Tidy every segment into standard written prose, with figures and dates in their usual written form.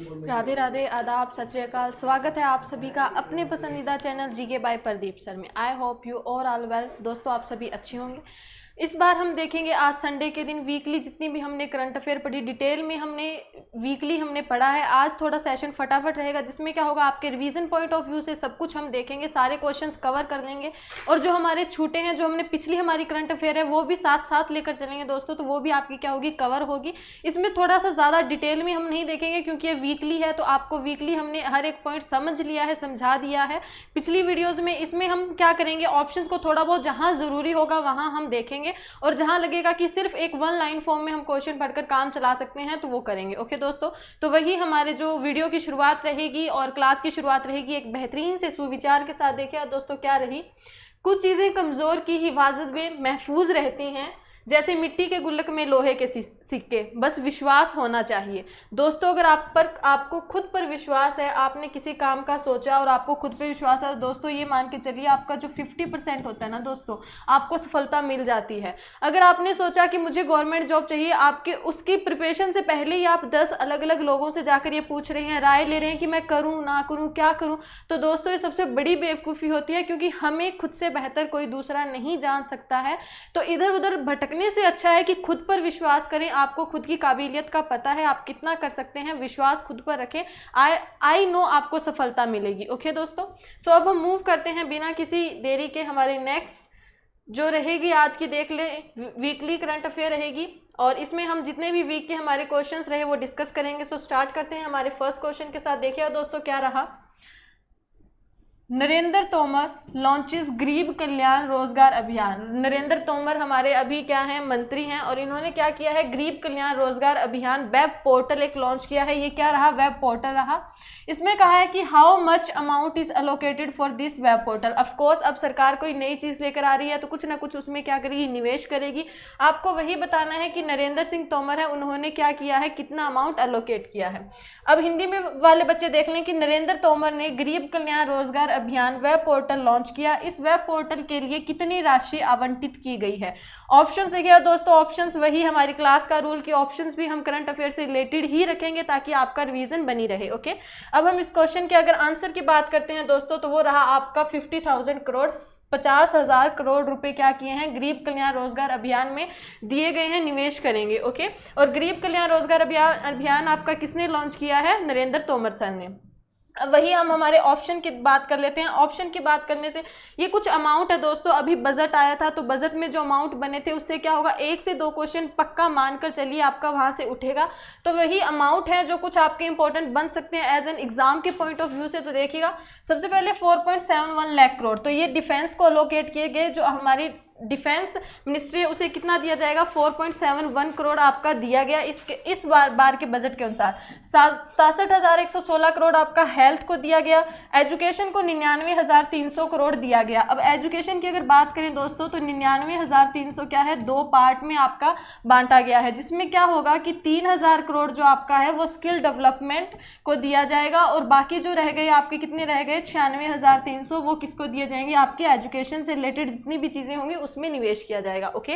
राधे राधे, आदाब, सत श्री अकाल। स्वागत है आप सभी का अपने पसंदीदा channel GK by Pradeep sir में। I hope you all well. दोस्तों, आप सभी अच्छे होंगे। इस बार हम देखेंगे आज संडे के दिन वीकली जितनी भी हमने करंट अफेयर पढ़ी, डिटेल में हमने वीकली हमने पढ़ा है। आज थोड़ा सेशन फटाफट रहेगा जिसमें क्या होगा, आपके रिवीजन पॉइंट ऑफ व्यू से सब कुछ हम देखेंगे, सारे क्वेश्चंस कवर कर लेंगे और जो हमारे छूटे हैं, जो हमने पिछली हमारी करंट अफेयर है वो भी साथ साथ लेकर चलेंगे दोस्तों, तो वो भी आपकी क्या होगी, कवर होगी। इसमें थोड़ा सा ज़्यादा डिटेल में हम नहीं देखेंगे क्योंकि ये वीकली है, तो आपको वीकली हमने हर एक पॉइंट समझ लिया है, समझा दिया है पिछली वीडियोज़ में। इसमें हम क्या करेंगे, ऑप्शंस को थोड़ा बहुत जहाँ ज़रूरी होगा वहाँ हम देखेंगे और जहां लगेगा कि सिर्फ एक वन लाइन फॉर्म में हम क्वेश्चन पढ़कर काम चला सकते हैं तो वो करेंगे। ओके दोस्तों, तो वही हमारे जो वीडियो की शुरुआत रहेगी और क्लास की शुरुआत रहेगी एक बेहतरीन से सुविचार के साथ। देखिए दोस्तों, क्या रही, कुछ चीज़ें कमज़ोर की हिफाजत में महफूज रहती हैं, जैसे मिट्टी के गुल्लक में लोहे के सिक्के, बस विश्वास होना चाहिए। दोस्तों, अगर आपको खुद पर विश्वास है, आपने किसी काम का सोचा और आपको खुद पे विश्वास है, दोस्तों ये मान के चलिए आपका जो 50% होता है ना दोस्तों, आपको सफलता मिल जाती है। अगर आपने सोचा कि मुझे गवर्नमेंट जॉब चाहिए, आपके उसकी प्रिपरेशन से पहले ही आप 10 अलग अलग लोगों से जाकर ये पूछ रहे हैं, राय ले रहे हैं कि मैं करूँ ना करूँ, क्या करूँ, तो दोस्तों ये सबसे बड़ी बेवकूफ़ी होती है, क्योंकि हमें खुद से बेहतर कोई दूसरा नहीं जान सकता है। तो इधर उधर भटक से अच्छा है कि खुद पर विश्वास करें। आपको खुद की काबिलियत का पता है, आप कितना कर सकते हैं, विश्वास खुद पर रखें। आई नो आपको सफलता मिलेगी। ओके दोस्तों, सो अब हम मूव करते हैं बिना किसी देरी के। हमारे नेक्स्ट जो रहेगी आज की, देख लें, वीकली करंट अफेयर रहेगी और इसमें हम जितने भी वीक के हमारे क्वेश्चंस रहे वो डिस्कस करेंगे। सो स्टार्ट करते हैं हमारे फर्स्ट क्वेश्चन के साथ। देखिए दोस्तों, क्या रहा, नरेंद्र तोमर लॉन्चेस गरीब कल्याण रोजगार अभियान। नरेंद्र तोमर हमारे अभी क्या हैं, मंत्री हैं, और इन्होंने क्या किया है, गरीब कल्याण रोजगार अभियान वेब पोर्टल एक लॉन्च किया है। ये क्या रहा, वेब पोर्टल रहा। इसमें कहा है कि how much amount is allocated for this web portal. Of course अब सरकार कोई नई चीज़ लेकर आ रही है तो कुछ ना कुछ उसमें क्या करेगी, निवेश करेगी। आपको वही बताना है कि नरेंद्र सिंह तोमर है, उन्होंने क्या किया है, कितना अमाउंट अलोकेट किया है। अब हिंदी में वाले बच्चे देख लें कि नरेंद्र तोमर ने गरीब कल्याण रोजगार अभियान वेब पोर्टल लॉन्च किया। इस वेब पोर्टल के लिए कितनी राशि आवंटित की गई है। ऑप्शंस देखिए दोस्तों, ऑप्शंस वही हमारी क्लास का रूल की ऑप्शंस भी हम करंट अफेयर से रिलेटेड ही रखेंगे ताकि आपका रिवीजन बनी रहे। ओके, अब हम इस क्वेश्चन के अगर आंसर की बात करते हैं दोस्तों, तो वो रहा आपका 50,000 करोड़, 50,000 करोड़ रुपए क्या किए हैं, गरीब कल्याण रोजगार अभियान में दिए गए हैं, निवेश करेंगे। ओके, और गरीब कल्याण रोजगार अभियान आपका किसने लॉन्च किया है, नरेंद्र तोमर सर ने। अब वही हम हमारे ऑप्शन की बात कर लेते हैं। ऑप्शन की बात करने से ये कुछ अमाउंट है दोस्तों, अभी बजट आया था तो बजट में जो अमाउंट बने थे उससे क्या होगा, 1 से 2 क्वेश्चन पक्का मानकर चलिए आपका वहां से उठेगा। तो वही अमाउंट है जो कुछ आपके इंपॉर्टेंट बन सकते हैं एज एन एग्जाम के पॉइंट ऑफ व्यू से। तो देखिएगा, सबसे पहले 4.71 लाख करोड़, तो ये डिफेंस को अलोकेट किए गए, जो हमारी डिफेंस मिनिस्ट्री है उसे कितना दिया जाएगा, 4.71 करोड़ आपका दिया गया इस बार के बजट के अनुसार। 67,116 करोड़ आपका हेल्थ को दिया गया। एजुकेशन को 99,300 करोड़ दिया गया। अब एजुकेशन की अगर बात करें दोस्तों, तो 99,300 क्या है, 2 पार्ट में आपका बांटा गया है, जिसमें क्या होगा कि 3,000 करोड़ जो आपका है वो स्किल डेवलपमेंट को दिया जाएगा और बाकी जो रह गए आपके, कितने रह गए, 96,300, वो किसको दिए जाएंगे, आपके एजुकेशन से रिलेटेड जितनी भी चीज़ें होंगी उसमें निवेश किया जाएगा। ओके,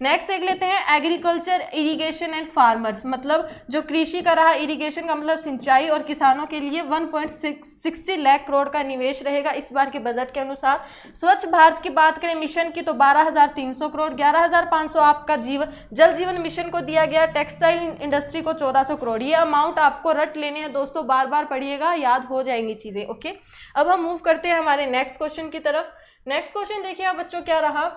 नेक्स्ट देख लेते हैं, एग्रीकल्चर, इरिगेशन एंड फार्मर्स, मतलब जो कृषि का रहा, इरिगेशन का मतलब सिंचाई, और किसानों के लिए 1.60 लाख करोड़ का निवेश रहेगा इस बार के बजट के अनुसार। स्वच्छ भारत की बात करें मिशन की, तो 12,300 करोड़, 11,500 आपका जल जीवन मिशन को दिया गया। टेक्सटाइल इंडस्ट्री को 1,400 करोड़। ये अमाउंट आपको रट लेने हैं दोस्तों, बार बार पढ़िएगा, याद हो जाएंगी चीजें। ओके, अब हम मूव करते हैं हमारे नेक्स्ट क्वेश्चन की तरफ। नेक्स्ट क्वेश्चन देखिए आप बच्चों, क्या रहा,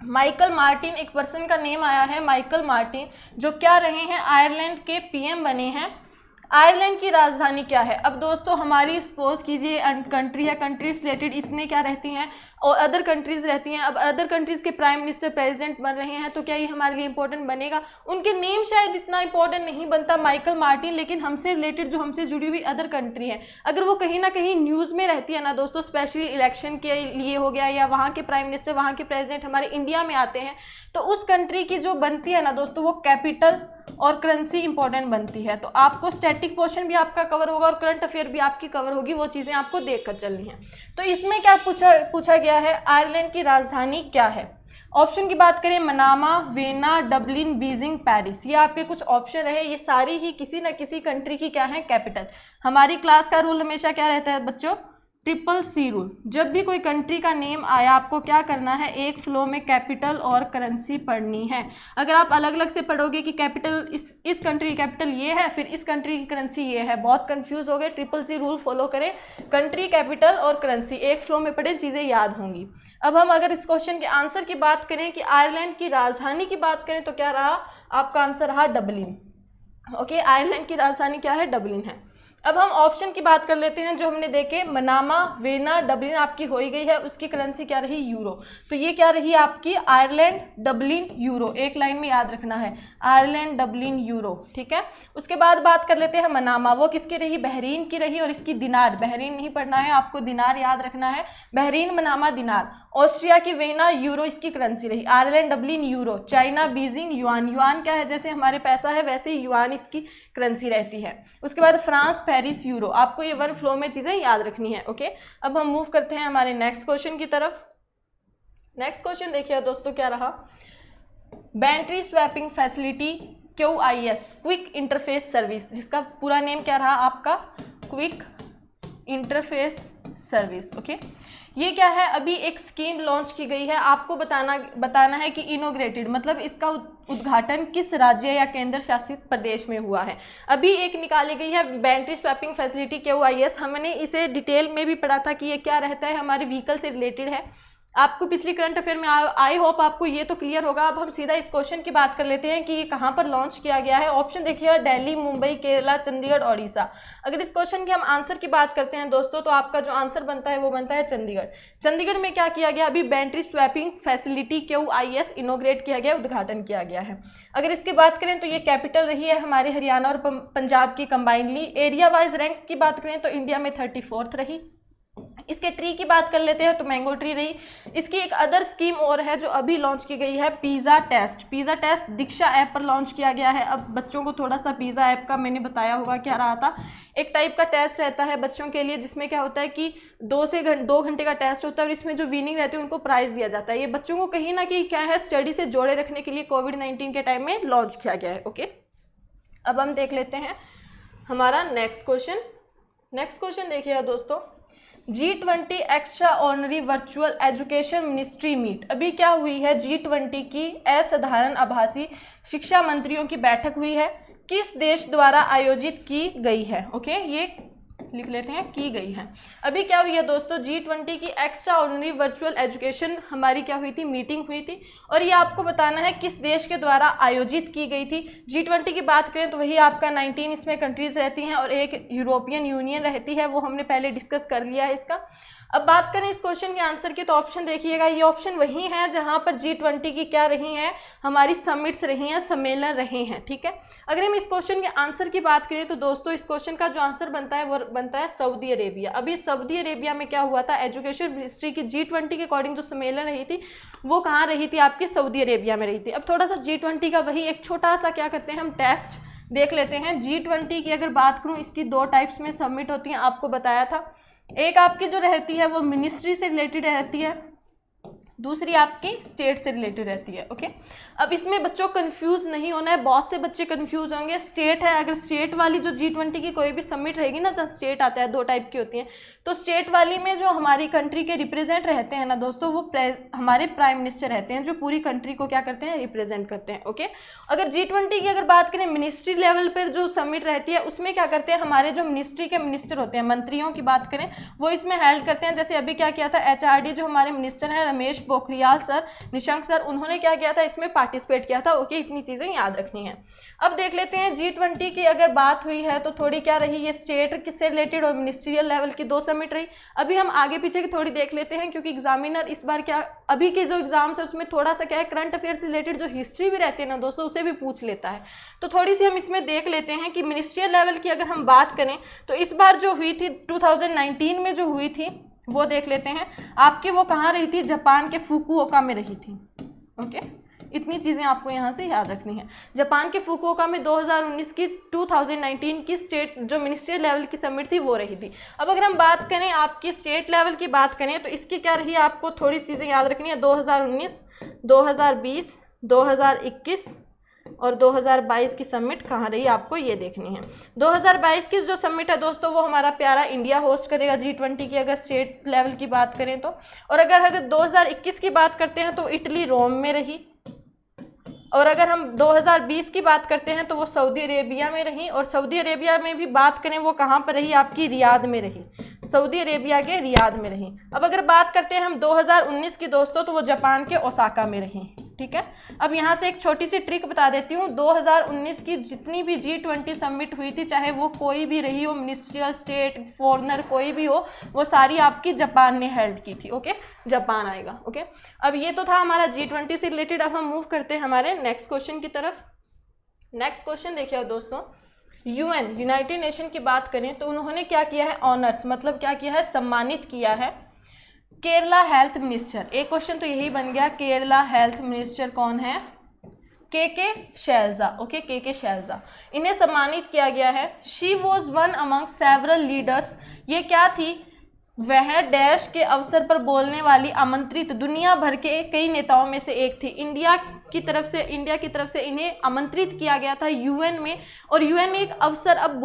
माइकल मार्टिन, एक पर्सन का नेम आया है, माइकल मार्टिन, जो क्या रहे हैं, आयरलैंड के पीएम बने हैं। आयरलैंड की राजधानी क्या है। अब दोस्तों हमारी सपोज कीजिए कंट्री है, कंट्रीज रिलेटेड इतने क्या रहती हैं और अदर कंट्रीज रहती हैं। अब अदर कंट्रीज के प्राइम मिनिस्टर, प्रेसिडेंट बन रहे हैं, तो क्या ये हमारे लिए इंपॉर्टेंट बनेगा, उनके नेम शायद इतना इंपॉर्टेंट नहीं बनता माइकल मार्टिन, लेकिन हमसे रिलेटेड जो हमसे जुड़ी हुई अदर कंट्री है, अगर वो कहीं ना कहीं न्यूज़ में रहती है ना दोस्तों, स्पेशली इलेक्शन के लिए हो गया, या वहाँ के प्राइम मिनिस्टर, वहाँ के प्रेसिडेंट हमारे इंडिया में आते हैं, तो उस कंट्री की जो बनती है ना दोस्तों, वो कैपिटल और करेंसी इंपॉर्टेंट बनती है। तो आपको स्टैटिक पोर्शन भी आपका कवर होगा और करंट अफेयर भी आपकी कवर होगी, वो चीज़ें आपको देखकर चलनी है। तो इसमें क्या पूछा गया है, आयरलैंड की राजधानी क्या है। ऑप्शन की बात करें, Manama, vena, Dublin, Beijing, Paris, ये आपके कुछ ऑप्शन रहे। ये सारी ही किसी न किसी कंट्री की क्या है, कैपिटल। हमारी क्लास का रूल हमेशा क्या रहता है बच्चों, ट्रिपल सी रूल। जब भी कोई कंट्री का नेम आया आपको क्या करना है, एक फ्लो में कैपिटल और करेंसी पढ़नी है। अगर आप अलग अलग से पढ़ोगे कि कैपिटल इस कंट्री की कैपिटल ये है, फिर इस कंट्री की करेंसी ये है, बहुत कंफ्यूज हो गए। ट्रिपल सी रूल फॉलो करें, कंट्री, कैपिटल और करेंसी एक फ्लो में पढ़ें, चीज़ें याद होंगी। अब हम अगर इस क्वेश्चन के आंसर की बात करें कि आयरलैंड की राजधानी की बात करें तो क्या रहा आपका आंसर, रहा डबलिन। ओके, आयरलैंड की राजधानी क्या है, डबलिन है। अब हम ऑप्शन की बात कर लेते हैं जो हमने देखे, मनामा, वेना, डबलिन आपकी हो ही गई है, उसकी करेंसी क्या रही, यूरो। तो ये क्या रही आपकी, आयरलैंड, डबलिन, यूरो, एक लाइन में याद रखना है, आयरलैंड, डबलिन, यूरो, ठीक है। उसके बाद बात कर लेते हैं मनामा, वो किसकी रही, बहरीन की रही, और इसकी दिनार, बहरीन नहीं पढ़ना है आपको, दिनार याद रखना है, बहरीन, मनामा, दिनार। ऑस्ट्रिया की वेना, यूरो इसकी करेंसी रही, Ireland, Dublin, euro. China, Beijing, yuan, yuan क्या है, जैसे हमारे पैसा है वैसे ही युआन इसकी करेंसी रहती है। उसके बाद फ्रांस, पेरिस, यूरो। आपको ये वन फ्लो में चीजें याद रखनी है। ओके, अब हम मूव करते हैं हमारे नेक्स्ट क्वेश्चन की तरफ। नेक्स्ट क्वेश्चन देखिए दोस्तों, क्या रहा, battery swapping facility QIS, quick interface service, जिसका पूरा नेम क्या रहा आपका, क्विक इंटरफेस सर्विस। ओके, ये क्या है, अभी एक स्कीम लॉन्च की गई है, आपको बताना है कि इनोग्रेटेड मतलब इसका उद्घाटन किस राज्य या केंद्र शासित प्रदेश में हुआ है। अभी एक निकाली गई है बैटरी स्वैपिंग फैसिलिटी QIS। हमने इसे डिटेल में भी पढ़ा था कि ये क्या रहता है, हमारे व्हीकल से रिलेटेड है। आपको पिछली करंट अफेयर में आई होप आपको ये तो क्लियर होगा। अब हम सीधा इस क्वेश्चन की बात कर लेते हैं कि ये कहाँ पर लॉन्च किया गया है। ऑप्शन देखिए, दिल्ली, मुंबई, केरला, चंडीगढ़, ओडिशा। अगर इस क्वेश्चन की हम आंसर की बात करते हैं दोस्तों, तो आपका जो आंसर बनता है वो बनता है चंडीगढ़। चंडीगढ़ में क्या किया गया, अभी बैटरी स्वैपिंग फैसिलिटी QIS इनोग्रेट किया गया, उद्घाटन किया गया है। अगर इसकी बात करें तो ये कैपिटल रही है हमारे हरियाणा और पंजाब की कंबाइनली। एरिया वाइज रैंक की बात करें तो इंडिया में 34th रही। इसके ट्री की बात कर लेते हैं तो मैंगो ट्री रही। इसकी एक अदर स्कीम और है जो अभी लॉन्च की गई है, पिज़्ज़ा टेस्ट। पिज़्ज़ा टेस्ट दीक्षा ऐप पर लॉन्च किया गया है। अब बच्चों को थोड़ा सा पिज़्ज़ा ऐप का मैंने बताया होगा क्या रहा था, एक टाइप का टेस्ट रहता है बच्चों के लिए, जिसमें क्या होता है कि 2 घंटे का टेस्ट होता है और इसमें जो विनिंग रहती है उनको प्राइज़ दिया जाता है। ये बच्चों को कहीं ना कहीं क्या है, स्टडी से जोड़े रखने के लिए कोविड-19 के टाइम में लॉन्च किया गया है। ओके, अब हम देख लेते हैं हमारा नेक्स्ट क्वेश्चन। नेक्स्ट क्वेश्चन देखिएगा दोस्तों, G20 extraordinary virtual education ministry meet. अभी क्या हुई है, G20 की असाधारण आभासी शिक्षा मंत्रियों की बैठक हुई है, किस देश द्वारा आयोजित की गई है। ओके, ये लिख लेते हैं, की गई है। अभी क्या हुई है दोस्तों, G20 की एक्स्ट्रा ऑर्डिनरी वर्चुअल एजुकेशन हमारी क्या हुई थी, मीटिंग हुई थी, और ये आपको बताना है किस देश के द्वारा आयोजित की गई थी। G20 की बात करें तो वही आपका 19 इसमें कंट्रीज रहती हैं और एक यूरोपियन यूनियन रहती है, वो हमने पहले डिस्कस कर लिया है इसका। अब बात करें इस क्वेश्चन के आंसर की तो ऑप्शन देखिएगा, ये ऑप्शन वही है जहां पर G20 की क्या रही हैं, हमारी समिट्स रही हैं, सम्मेलन रहे हैं। ठीक है, अगर हम इस क्वेश्चन के आंसर की बात करें तो दोस्तों इस क्वेश्चन का जो आंसर बनता है वो बनता है सऊदी अरेबिया। अभी सऊदी अरेबिया में क्या हुआ था, एजुकेशन मिनिस्ट्री की G20 के अकॉर्डिंग जो सम्मेलन रही थी वो कहाँ रही थी, आपकी सऊदी अरेबिया में रही थी। अब थोड़ा सा G20 का वही एक छोटा सा क्या करते हैं हम टेस्ट देख लेते हैं। G20 की अगर बात करूँ, इसकी 2 टाइप्स में समिट होती हैं, आपको बताया था। एक आपकी जो रहती है वो मिनिस्ट्री से रिलेटेड रहती है, दूसरी आपकी स्टेट से रिलेटेड रहती है। ओके, अब इसमें बच्चों कंफ्यूज नहीं होना है, बहुत से बच्चे कंफ्यूज होंगे। स्टेट है, अगर स्टेट वाली जो G20 की कोई भी समिट रहेगी ना, जहाँ स्टेट आता है, 2 टाइप की होती हैं, तो स्टेट वाली में जो हमारी कंट्री के रिप्रेजेंट रहते हैं ना दोस्तों, वो हमारे प्राइम मिनिस्टर रहते हैं जो पूरी कंट्री को क्या करते हैं, रिप्रेजेंट करते हैं। ओके, अगर G20 की अगर बात करें मिनिस्ट्री लेवल पर जो समिट रहती है उसमें क्या करते हैं, हमारे जो मिनिस्ट्री के मिनिस्टर होते हैं, मंत्रियों की बात करें, वो इसमें हेल्ड करते हैं। जैसे अभी क्या किया था, HRD जो हमारे मिनिस्टर हैं रमेश पोखरियाल सर, निशंक सर, उन्होंने क्या किया था, इसमें पार्टिसिपेट किया था। ओके, इतनी चीजें याद रखनी है। अब देख लेते हैं G20 की अगर बात हुई है तो थोड़ी क्या रही, ये स्टेट किससे रिलेटेड और मिनिस्ट्रियल लेवल की 2 समिट रही। अभी हम आगे पीछे की थोड़ी देख लेते हैं, क्योंकि एग्जामिनर इस बार क्या, अभी के जो एग्जाम्स है उसमें थोड़ा सा क्या है, करंट अफेयर से रिलेटेड जो हिस्ट्री भी रहती है ना दोस्तों, उसे भी पूछ लेता है। तो थोड़ी सी हम इसमें देख लेते हैं कि मिनिस्ट्रियल लेवल की अगर हम बात करें तो इस बार जो हुई थी 2019 में जो हुई थी वो देख लेते हैं। आपकी वो कहाँ रही थी, जापान के फुकुओका में रही थी। ओके, इतनी चीज़ें आपको यहाँ से याद रखनी है। जापान के फुकुओका में 2019 की स्टेट जो मिनिस्ट्री लेवल की समिट थी वो रही थी। अब अगर हम बात करें आपकी स्टेट लेवल की बात करें तो इसकी क्या रही, आपको थोड़ी चीज़ें याद रखनी है। 2019, 2020, 2021 और 2022 की समिट कहाँ रही आपको ये देखनी है। 2022 की जो समिट है दोस्तों वो हमारा प्यारा इंडिया होस्ट करेगा G20 की, अगर स्टेट लेवल की बात करें तो। और अगर 2021 की बात करते हैं तो इटली रोम में रही, और अगर हम 2020 की बात करते हैं तो वो सऊदी अरेबिया में रही, और सऊदी अरेबिया में भी बात करें वो कहाँ पर रही, आपकी रियाद में रही, सऊदी अरेबिया के रियाद में रही। अब अगर बात करते हैं हम 2019 की दोस्तों तो वो जापान के ओसाका में रही। ठीक है, अब यहाँ से एक छोटी सी ट्रिक बता देती हूँ। 2019 की जितनी भी G20 समिट हुई थी, चाहे वो कोई भी रही हो, मिनिस्ट्रियल, स्टेट, फॉरेनर कोई भी हो, वो सारी आपकी जापान ने हेल्ड की थी। ओके, जापान आएगा। ओके, अब ये तो था हमारा G20 से रिलेटेड। अब हम मूव करते हैं हमारे नेक्स्ट क्वेश्चन की तरफ। नेक्स्ट क्वेश्चन देखिए दोस्तों, UN यूनाइटेड नेशन की बात करें तो उन्होंने क्या किया है, ऑनर्स मतलब क्या किया है, सम्मानित किया है केरला हेल्थ मिनिस्टर। एक क्वेश्चन तो यही बन गया, केरला हेल्थ मिनिस्टर कौन है, के शैलजा। ओके, के शैलजा, इन्हें सम्मानित किया गया है। She was one among several leaders, ये क्या थी, वह डैश के अवसर पर बोलने वाली आमंत्रित दुनिया भर के कई नेताओं में से एक थी। इंडिया की तरफ से इन्हें आमंत्रित किया गया था यूएन में, और यूएन ने एक अवसर अब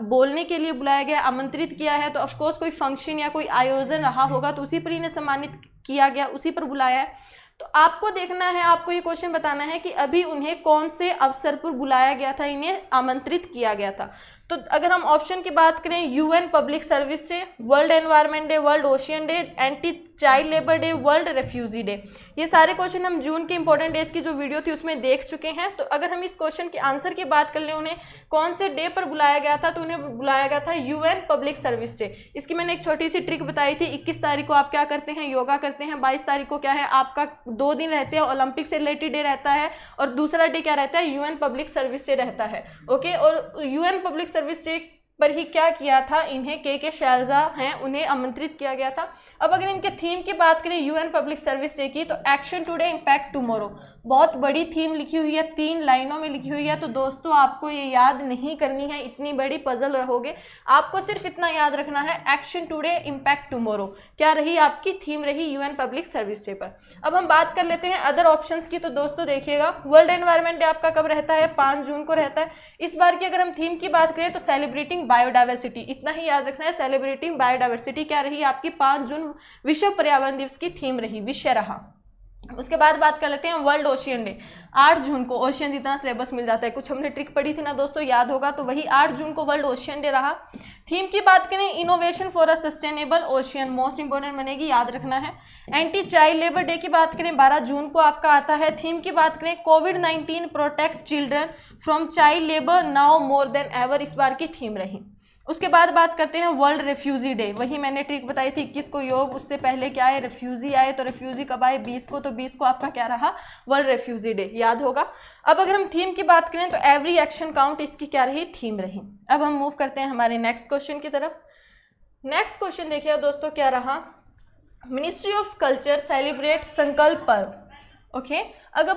बोलने के लिए बुलाया गया, आमंत्रित किया है, तो ऑफकोर्स कोई फंक्शन या कोई आयोजन रहा होगा तो उसी पर इन्हें सम्मानित किया गया, उसी पर बुलाया है। तो आपको देखना है, आपको ये क्वेश्चन बताना है कि अभी उन्हें कौन से अवसर पर बुलाया गया था, इन्हें आमंत्रित किया गया था। तो अगर हम ऑप्शन की बात करें, UN public service day, world environment day, world ocean day, anti child labour day, world refugee day, ये सारे क्वेश्चन हम जून के इंपॉर्टेंट डेज की जो वीडियो थी उसमें देख चुके हैं। तो अगर हम इस क्वेश्चन के आंसर की बात कर लें, उन्हें कौन से डे पर बुलाया गया था, तो उन्हें बुलाया गया था यूएन पब्लिक सर्विस डे। इसकी मैंने एक छोटी सी ट्रिक बताई थी। 21 तारीख को आप क्या करते हैं, योगा करते हैं। 22 तारीख को क्या है, आपका 2 दिन रहते हैं, ओलंपिक से रिलेटेड डे रहता है, और दूसरा डे क्या रहता है, यूएन पब्लिक सर्विस डे रहता है। ओके, और यूएन पब्लिक सर्विस डे पर ही क्या किया था, इन्हें के शैलजा हैं उन्हें आमंत्रित किया गया था। अब अगर इनके थीम की बात करें यूएन पब्लिक सर्विस डे की, तो एक्शन टुडे इम्पैक्ट टुमारो, बहुत बड़ी थीम लिखी हुई है, 3 लाइनों में लिखी हुई है। तो दोस्तों आपको ये याद नहीं करनी है, इतनी बड़ी पजल रहोगे, आपको सिर्फ इतना याद रखना है, एक्शन टुडे इम्पैक्ट टुमारो क्या रही आपकी थीम, रही यूएन पब्लिक सर्विस डे पर। अब हम बात कर लेते हैं अदर ऑप्शंस की। तो दोस्तों देखिएगा, वर्ल्ड एनवायरनमेंट डे आपका कब रहता है, 5 जून को रहता है। इस बार की अगर हम थीम की बात करें तो सेलिब्रेटिंग बायोडाइवर्सिटी, इतना ही याद रखना है, सेलिब्रेटिंग बायोडाइवर्सिटी क्या रही आपकी, 5 जून विश्व पर्यावरण दिवस की थीम रही, विषय रहा। उसके बाद बात कर लेते हैं वर्ल्ड ओशियन डे, 8 जून को। ओशियन जितना सिलेबस मिल जाता है, कुछ हमने ट्रिक पढ़ी थी ना दोस्तों, याद होगा, तो वही 8 जून को वर्ल्ड ओशियन डे रहा। थीम की बात करें, innovation for a sustainable ocean, most important बनेगी, याद रखना है। एंटी चाइल्ड लेबर डे की बात करें, 12 जून को आपका आता है। थीम की बात करें, कोविड-19 protect children from child labour now more than ever, इस बार की थीम रही। उसके बाद बात करते हैं वर्ल्ड रेफ्यूजी डे, वही मैंने ट्रिक बताई थी, 21 को योग, उससे पहले क्या है, रेफ्यूजी आए, तो रेफ्यूजी कब आए, 20 को, तो 20 को आपका क्या रहा, वर्ल्ड रेफ्यूजी डे, याद होगा। अब अगर हम थीम की बात करें तो एवरी एक्शन काउंट, इसकी क्या रही, थीम रही। अब हम मूव करते हैं हमारे नेक्स्ट क्वेश्चन की तरफ। नेक्स्ट क्वेश्चन देखिए दोस्तों क्या रहा, मिनिस्ट्री ऑफ कल्चर सेलिब्रेट संकल्प पर्व। ओके, अब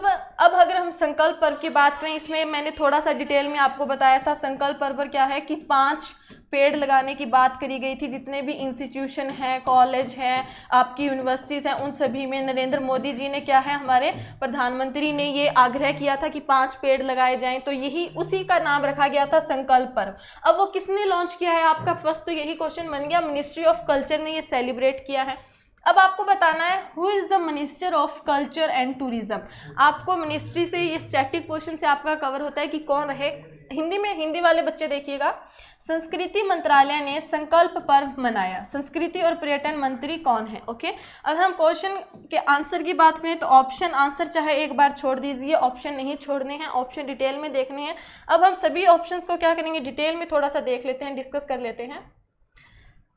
अगर हम संकल्प पर्व की बात करें, इसमें मैंने थोड़ा सा डिटेल में आपको बताया था। संकल्प पर्व पर क्या है कि 5 पेड़ लगाने की बात करी गई थी। जितने भी इंस्टीट्यूशन हैं, कॉलेज हैं, आपकी यूनिवर्सिटीज़ हैं, उन सभी में नरेंद्र मोदी जी ने क्या है, हमारे प्रधानमंत्री ने ये आग्रह किया था कि 5 पेड़ लगाए जाएं, तो यही उसी का नाम रखा गया था संकल्प पर्व। अब वो किसने लॉन्च किया है आपका, फर्स्ट तो यही क्वेश्चन बन गया, मिनिस्ट्री ऑफ कल्चर ने ये सेलिब्रेट किया है। अब आपको बताना है who is the minister of culture and tourism. आपको मिनिस्ट्री से ये स्टैटिक क्वेश्चन से आपका कवर होता है कि कौन रहे। हिंदी में, हिंदी वाले बच्चे देखिएगा, संस्कृति मंत्रालय ने संकल्प पर्व मनाया। संस्कृति और पर्यटन मंत्री कौन है। ओके, अगर हम क्वेश्चन के आंसर की बात करें तो ऑप्शन आंसर चाहे एक बार छोड़ दीजिए, ऑप्शन नहीं छोड़ने हैं, ऑप्शन डिटेल में देखने हैं। अब हम सभी ऑप्शंस को क्या करेंगे, डिटेल में थोड़ा सा देख लेते हैं, डिस्कस कर लेते हैं।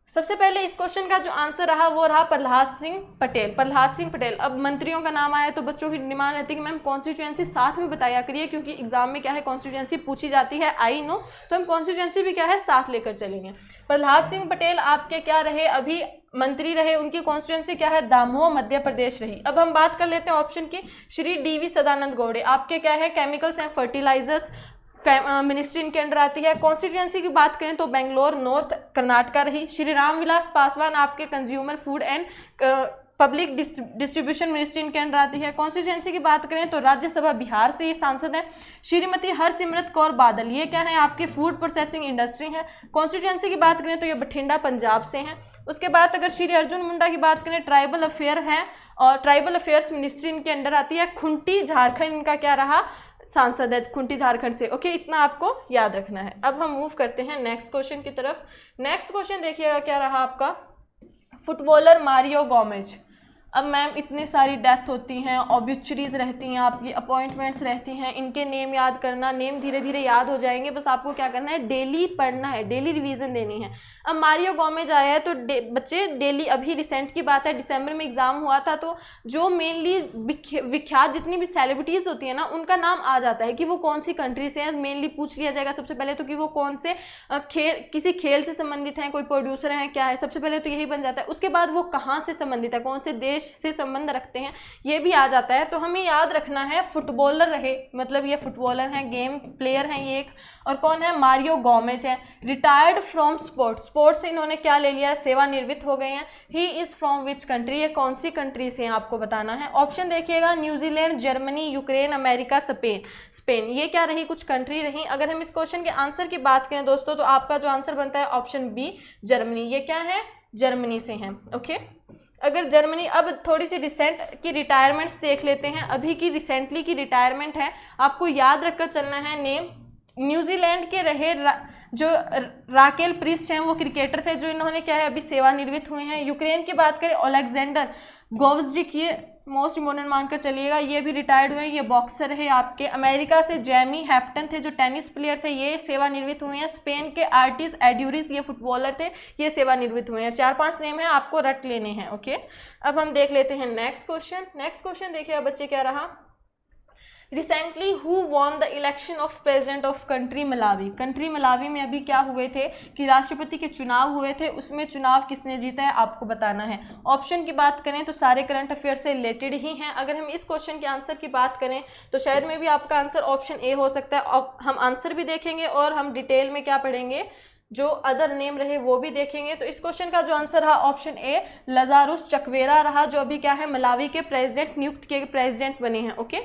सबसे पहले इस क्वेश्चन का जो आंसर रहा वो रहा प्रहलाद सिंह पटेल। प्रहलाद सिंह पटेल। अब मंत्रियों का नाम आया तो बच्चों की डिमांड रहती है कि मैम कॉन्स्टिट्यूएंसी साथ में बताया करिए, क्योंकि एग्जाम में क्या है कॉन्स्टिट्यूएंसी पूछी जाती है, आई नो, तो हम कॉन्स्टिट्यूएंसी भी क्या है साथ लेकर चलेंगे। प्रहलाद सिंह पटेल आपके क्या रहे, अभी मंत्री रहे, उनकी कॉन्स्टिट्यूएंसी क्या है दामोह मध्य प्रदेश रही। अब हम बात कर लेते हैं ऑप्शन की, श्री डी.वी. सदानंद गौड़े आपके क्या है केमिकल्स एंड फर्टिलाइजर्स मिनिस्ट्री इनके अंडर आती है। कॉन्स्टिट्यूएंसी की बात करें तो बेंगलोर नॉर्थ कर्नाटका रही। श्री रामविलास पासवान आपके consumer food and public distribution ministry इनके अंडर आती है। कॉन्स्टिट्यूएंसी की बात करें तो राज्यसभा बिहार से ये सांसद है। श्रीमती हरसिमरत कौर बादल ये क्या है आपके फूड प्रोसेसिंग इंडस्ट्री है। कॉन्स्टिट्यूएंसी की बात करें तो ये बठिंडा पंजाब से हैं। उसके बाद अगर श्री अर्जुन मुंडा की बात करें ट्राइबल अफेयर है और ट्राइबल अफेयर्स मिनिस्ट्री इनके अंडर आती है। खुंटी झारखंड इनका क्या रहा सांसद है, खुंटी झारखंड से। ओके, इतना आपको याद रखना है। अब हम मूव करते हैं नेक्स्ट क्वेश्चन की तरफ। नेक्स्ट क्वेश्चन देखिएगा क्या रहा आपका, फुटबॉलर मारियो गोमेज। अब मैम इतनी सारी डेथ होती हैं, ऑब्यूचरीज रहती हैं, आपकी अपॉइंटमेंट्स रहती हैं, इनके नेम याद करना, नेम धीरे धीरे याद हो जाएंगे, बस आपको क्या करना है डेली पढ़ना है, डेली रिवीजन देनी है। अब मारियो गोमेज आया है तो बच्चे डेली, अभी रिसेंट की बात है दिसंबर में एग्जाम हुआ था, तो जो मेनली विख्यात जितनी भी सेलिब्रिटीज़ होती है ना उनका नाम आ जाता है कि वो कौन सी कंट्री से है, मेनली पूछ लिया जाएगा सबसे पहले तो कि वो कौन से किसी खेल से संबंधित हैं, कोई प्रोड्यूसर हैं, क्या है, सबसे पहले तो यही बन जाता है। उसके बाद वो कहाँ से संबंधित है, कौन से देश से संबंध रखते हैं, ये भी आ जाता है। तो हमें याद रखना है फुटबॉलर रहे, मतलब ये फुटबॉलर हैं, गेम प्लेयर हैं ये एक, और कौन है मारियो गोमेज है। रिटायर्ड फ्रॉम स्पोर्ट्स से इन्होंने क्या ले लिया है, सेवानिवृत्त हो गए हैं। He is from which country, ये कौन सी कंट्री से हैं आपको बताना है। ऑप्शन देखिएगा New Zealand, Germany, Ukraine, America, Spain. ये क्या रही, कुछ कंट्री रही। अगर हम इस क्वेश्चन के आंसर की बात करें दोस्तों तो आपका जो आंसर बनता है ऑप्शन बी जर्मनी। ये क्या है, जर्मनी से हैं। ओके, अगर जर्मनी, अब थोड़ी सी रिसेंट की रिटायरमेंट्स देख लेते हैं। अभी की रिसेंटली की रिटायरमेंट है, आपको याद रखकर चलना है नेम। न्यूजीलैंड के रहे जो राकेल प्रिस्ट हैं, वो क्रिकेटर थे जो इन्होंने क्या है अभी सेवानिवृत्त हुए हैं। यूक्रेन की बात करें ओलेक्जेंडर गोवजिक, ये मोस्ट इम्पोर्टेंट मानकर चलिएगा, ये भी रिटायर्ड हुए हैं, ये बॉक्सर है आपके। अमेरिका से जेमी हैप्टन थे जो टेनिस प्लेयर थे, ये सेवानिवृत्त हुए हैं। स्पेन के आर्टिस एड्यूरिस, ये फुटबॉलर थे, ये सेवानिवृत्त हुए हैं। 4-5 नेम है, आपको रट लेने हैं। ओके, अब हम देख लेते हैं नेक्स्ट क्वेश्चन। नेक्स्ट क्वेश्चन देखिए बच्चे क्या रहा, recently who won the election of president of country Malawi. Country Malawi में अभी क्या हुए थे कि राष्ट्रपति के चुनाव हुए थे, उसमें चुनाव किसने जीता है आपको बताना है। ऑप्शन की बात करें तो सारे करंट अफेयर से रिलेटेड ही हैं। अगर हम इस क्वेश्चन के आंसर की बात करें तो शायद में भी आपका आंसर ऑप्शन ए हो सकता है। हम आंसर भी देखेंगे और हम डिटेल में क्या पढ़ेंगे, जो अदर नेम रहे वो भी देखेंगे। तो इस क्वेश्चन का जो आंसर रहा ऑप्शन ए लाजारुस चकवेरा रहा, जो अभी क्या है मलावी के प्रेसिडेंट, नियुक्त किए प्रेसिडेंट बने हैं। ओके,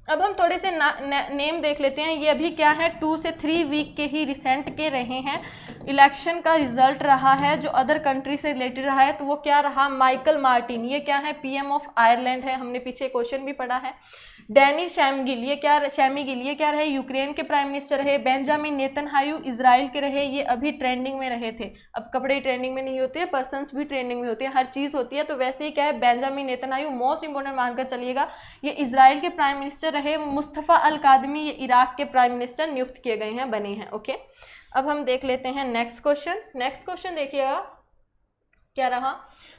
अब हम थोड़े से नेम देख लेते हैं। ये अभी क्या है 2 से 3 वीक के ही रिसेंट के रहे हैं। इलेक्शन का रिजल्ट रहा है जो अदर कंट्री से रिलेटेड रहा है, तो वो क्या रहा, माइकल मार्टिन, ये क्या है पीएम ऑफ आयरलैंड है, हमने पीछे क्वेश्चन भी पढ़ा है। डैनी शैमिगिल, ये क्या रहे, यूक्रेन के प्राइम मिनिस्टर रहे। बेंजामिन नेतन्याहू इजराइल के रहे, ये अभी ट्रेंडिंग में रहे थे। अब कपड़े ट्रेंडिंग में नहीं होते हैं, पर्सन्स भी ट्रेंडिंग में होते हैं, हर चीज़ होती है। तो वैसे ही क्या है बेंजामिन नेतन्याहू मोस्ट इंपॉर्टेंट मानकर चलिएगा, ये इजराइल के प्राइम मिनिस्टर रहे। मुस्तफ़ा अल कादमी, ये इराक के प्राइम मिनिस्टर नियुक्त किए गए हैं, बने हैं। ओके, अब हम देख लेते हैं नेक्स्ट क्वेश्चन। नेक्स्ट क्वेश्चन देखिएगा क्या रहा,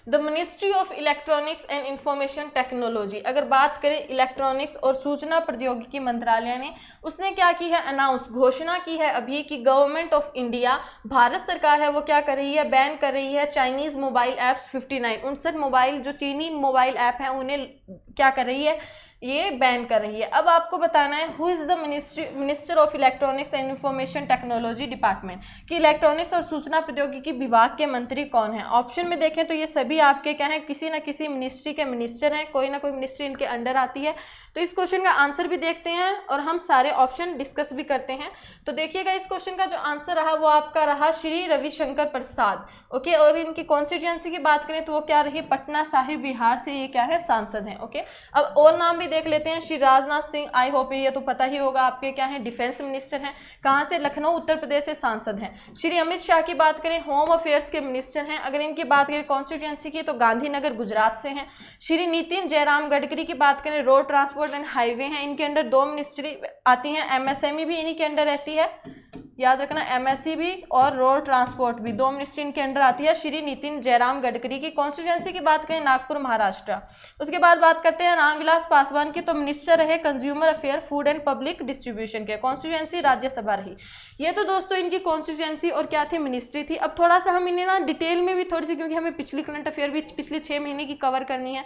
the ministry of electronics and information technology. अगर बात करें इलेक्ट्रॉनिक्स और सूचना प्रौद्योगिकी मंत्रालय ने, उसने क्या की है, अनाउंस, घोषणा की है अभी कि गवर्नमेंट ऑफ इंडिया, भारत सरकार है वो क्या कर रही है, बैन कर रही है चाइनीज़ मोबाइल ऐप्स 59 मोबाइल जो चीनी मोबाइल ऐप हैं उन्हें क्या कर रही है, ये बैन कर रही है। अब आपको बताना है who is the minister of electronics and information technology department, कि इलेक्ट्रॉनिक्स और सूचना प्रौद्योगिकी विभाग के मंत्री कौन है। ऑप्शन में देखें तो ये सभी आपके क्या हैं, किसी न किसी मिनिस्ट्री के मिनिस्टर हैं, कोई ना कोई मिनिस्ट्री इनके अंडर आती है। तो इस क्वेश्चन का आंसर भी देखते हैं और हम सारे ऑप्शन डिस्कस भी करते हैं। तो देखिएगा इस क्वेश्चन का जो आंसर रहा वो आपका रहा श्री रविशंकर प्रसाद। ओके, और इनकी कॉन्स्टिट्यूएंसी की बात करें तो वो क्या रही, पटना साहिब बिहार से ये क्या है सांसद हैं। ओके, अब और नाम भी देख लेते हैं। श्री राजनाथ सिंह, आई होप ये तो पता ही होगा आपके क्या है, डिफेंस मिनिस्टर हैं। कहाँ से, लखनऊ उत्तर प्रदेश से सांसद हैं। श्री अमित शाह की बात करें, होम अफेयर्स के मिनिस्टर हैं। अगर इनकी बात करें कॉन्स्टिट्यूएंसी की तो गांधीनगर गुजरात से हैं। श्री नितिन जयराम गडकरी की बात करें, रोड ट्रांसपोर्ट एंड हाईवे हैं, इनके अंडर 2 मिनिस्ट्री आती हैं। एमएसएमई भी इन्हीं के अंडर रहती है। याद रखना, एमएससी भी और रोड ट्रांसपोर्ट भी, 2 मिनिस्ट्री इनके अंडर आती है। श्री नितिन जयराम गडकरी की। कॉन्स्टिट्यूएंसी की बात करें नागपुर महाराष्ट्र। उसके बाद बात करते हैं रामविलास पासवान की, तो मिनिस्टर रहे consumer affair, food and public distribution के। कॉन्स्टिट्यूएंसी राज्यसभा रही। ये तो दोस्तों इनकी कॉन्स्टिट्यूएंसी और क्या थी, मिनिस्ट्री थी। अब थोड़ा सा हम इन्हें ना डिटेल में भी थोड़ी सी, क्योंकि हमें पिछली करंट अफेयर भी पिछले 6 महीने की कवर करनी है,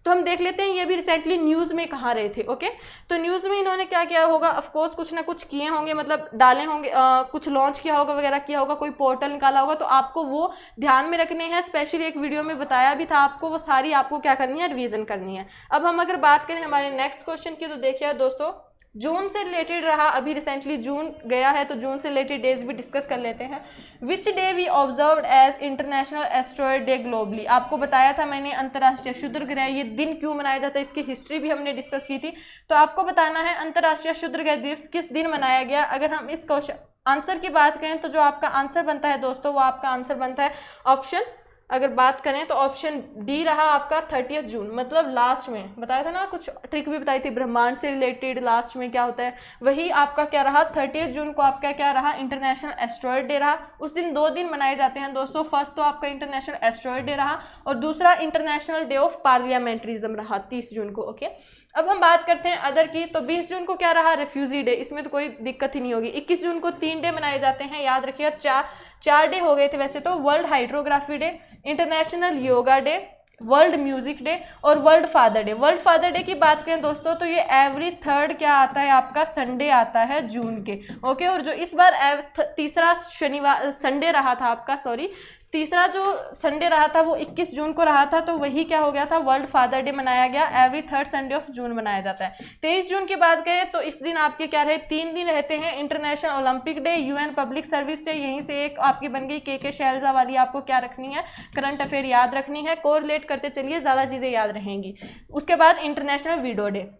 तो हम देख लेते हैं ये भी रिसेंटली न्यूज़ में कहाँ रहे थे। ओके, तो न्यूज़ में इन्होंने क्या किया होगा, ऑफकोर्स कुछ ना कुछ किए होंगे, मतलब डाले होंगे, कुछ लॉन्च किया होगा वगैरह किया होगा, कोई पोर्टल निकाला होगा, तो आपको वो ध्यान में रखने हैं। स्पेशली एक वीडियो में बताया भी था आपको, वो सारी आपको क्या करनी है, रिवीजन करनी है। अब हम अगर बात करें हमारे नेक्स्ट क्वेश्चन की, तो देखिए दोस्तों, जून से रिलेटेड रहा, अभी रिसेंटली जून गया है, तो जून से रिलेटेड डेज भी डिस्कस कर लेते हैं। Which day we observed as international asteroid day globally. आपको बताया था मैंने अंतर्राष्ट्रीय क्षुद्र ग्रह, ये दिन क्यों मनाया जाता है, इसकी हिस्ट्री भी हमने डिस्कस की थी। तो आपको बताना है अंतर्राष्ट्रीय क्षुद्र ग्रह दिवस किस दिन मनाया गया। अगर हम इस क्वेश्चन आंसर की बात करें, तो जो आपका आंसर बनता है दोस्तों, वो आपका आंसर बनता है ऑप्शन, अगर बात करें तो ऑप्शन डी रहा आपका 30 जून, मतलब लास्ट में बताया था ना, कुछ ट्रिक भी बताई थी ब्रह्मांड से रिलेटेड, लास्ट में क्या होता है, वही आपका क्या रहा, 30 जून को आपका क्या रहा, इंटरनेशनल एस्ट्रॉयड डे रहा। उस दिन 2 दिन मनाए जाते हैं दोस्तों। फर्स्ट तो आपका इंटरनेशनल एस्ट्रॉयड डे रहा, और दूसरा इंटरनेशनल डे ऑफ पार्लियामेंट्रिज्म रहा 30 जून को। ओके, अब हम बात करते हैं अदर की, तो 20 जून को क्या रहा, रेफ्यूजी डे, इसमें तो कोई दिक्कत ही नहीं होगी। 21 जून को 3 डे मनाए जाते हैं, याद रखिएगा, 4 डे हो गए थे वैसे तो, world hydrography day, international yoga day, world music day और world father day. World father day की बात करें दोस्तों, तो ये एवरी 3rd क्या आता है, आपका संडे आता है जून के। ओके, और जो इस बार तीसरा शनिवार संडे रहा था आपका, सॉरी, तीसरा जो संडे रहा था वो 21 जून को रहा था, तो वही क्या हो गया था, वर्ल्ड फादर डे मनाया गया। Every 3rd Sunday of June मनाया जाता है। 23 जून की बात करें तो इस दिन आपके क्या रहे, 3 दिन रहते हैं। International Olympic day, UN public service day, यहीं से एक आपकी बन गई के शैलजा वाली, आपको क्या रखनी है, करंट अफेयर याद रखनी है, कोरिलेट करते चलिए, ज़्यादा चीज़ें याद रहेंगी। उसके बाद इंटरनेशनल वीडो डे।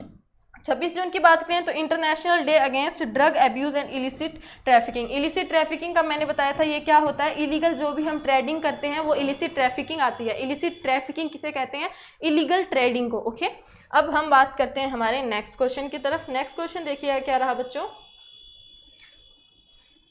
26 जून की बात करें तो international day against drug abuse and illicit trafficking. Illicit trafficking का मैंने बताया था, ये क्या होता है, इलीगल जो भी हम ट्रेडिंग करते हैं वो इलिसिट ट्रैफिकिंग आती है। इलिसिट ट्रैफिकिंग किसे कहते हैं, इलीगल ट्रेडिंग को। ओके, अब हम बात करते हैं हमारे नेक्स्ट क्वेश्चन की तरफ। नेक्स्ट क्वेश्चन देखिएगा क्या रहा बच्चों,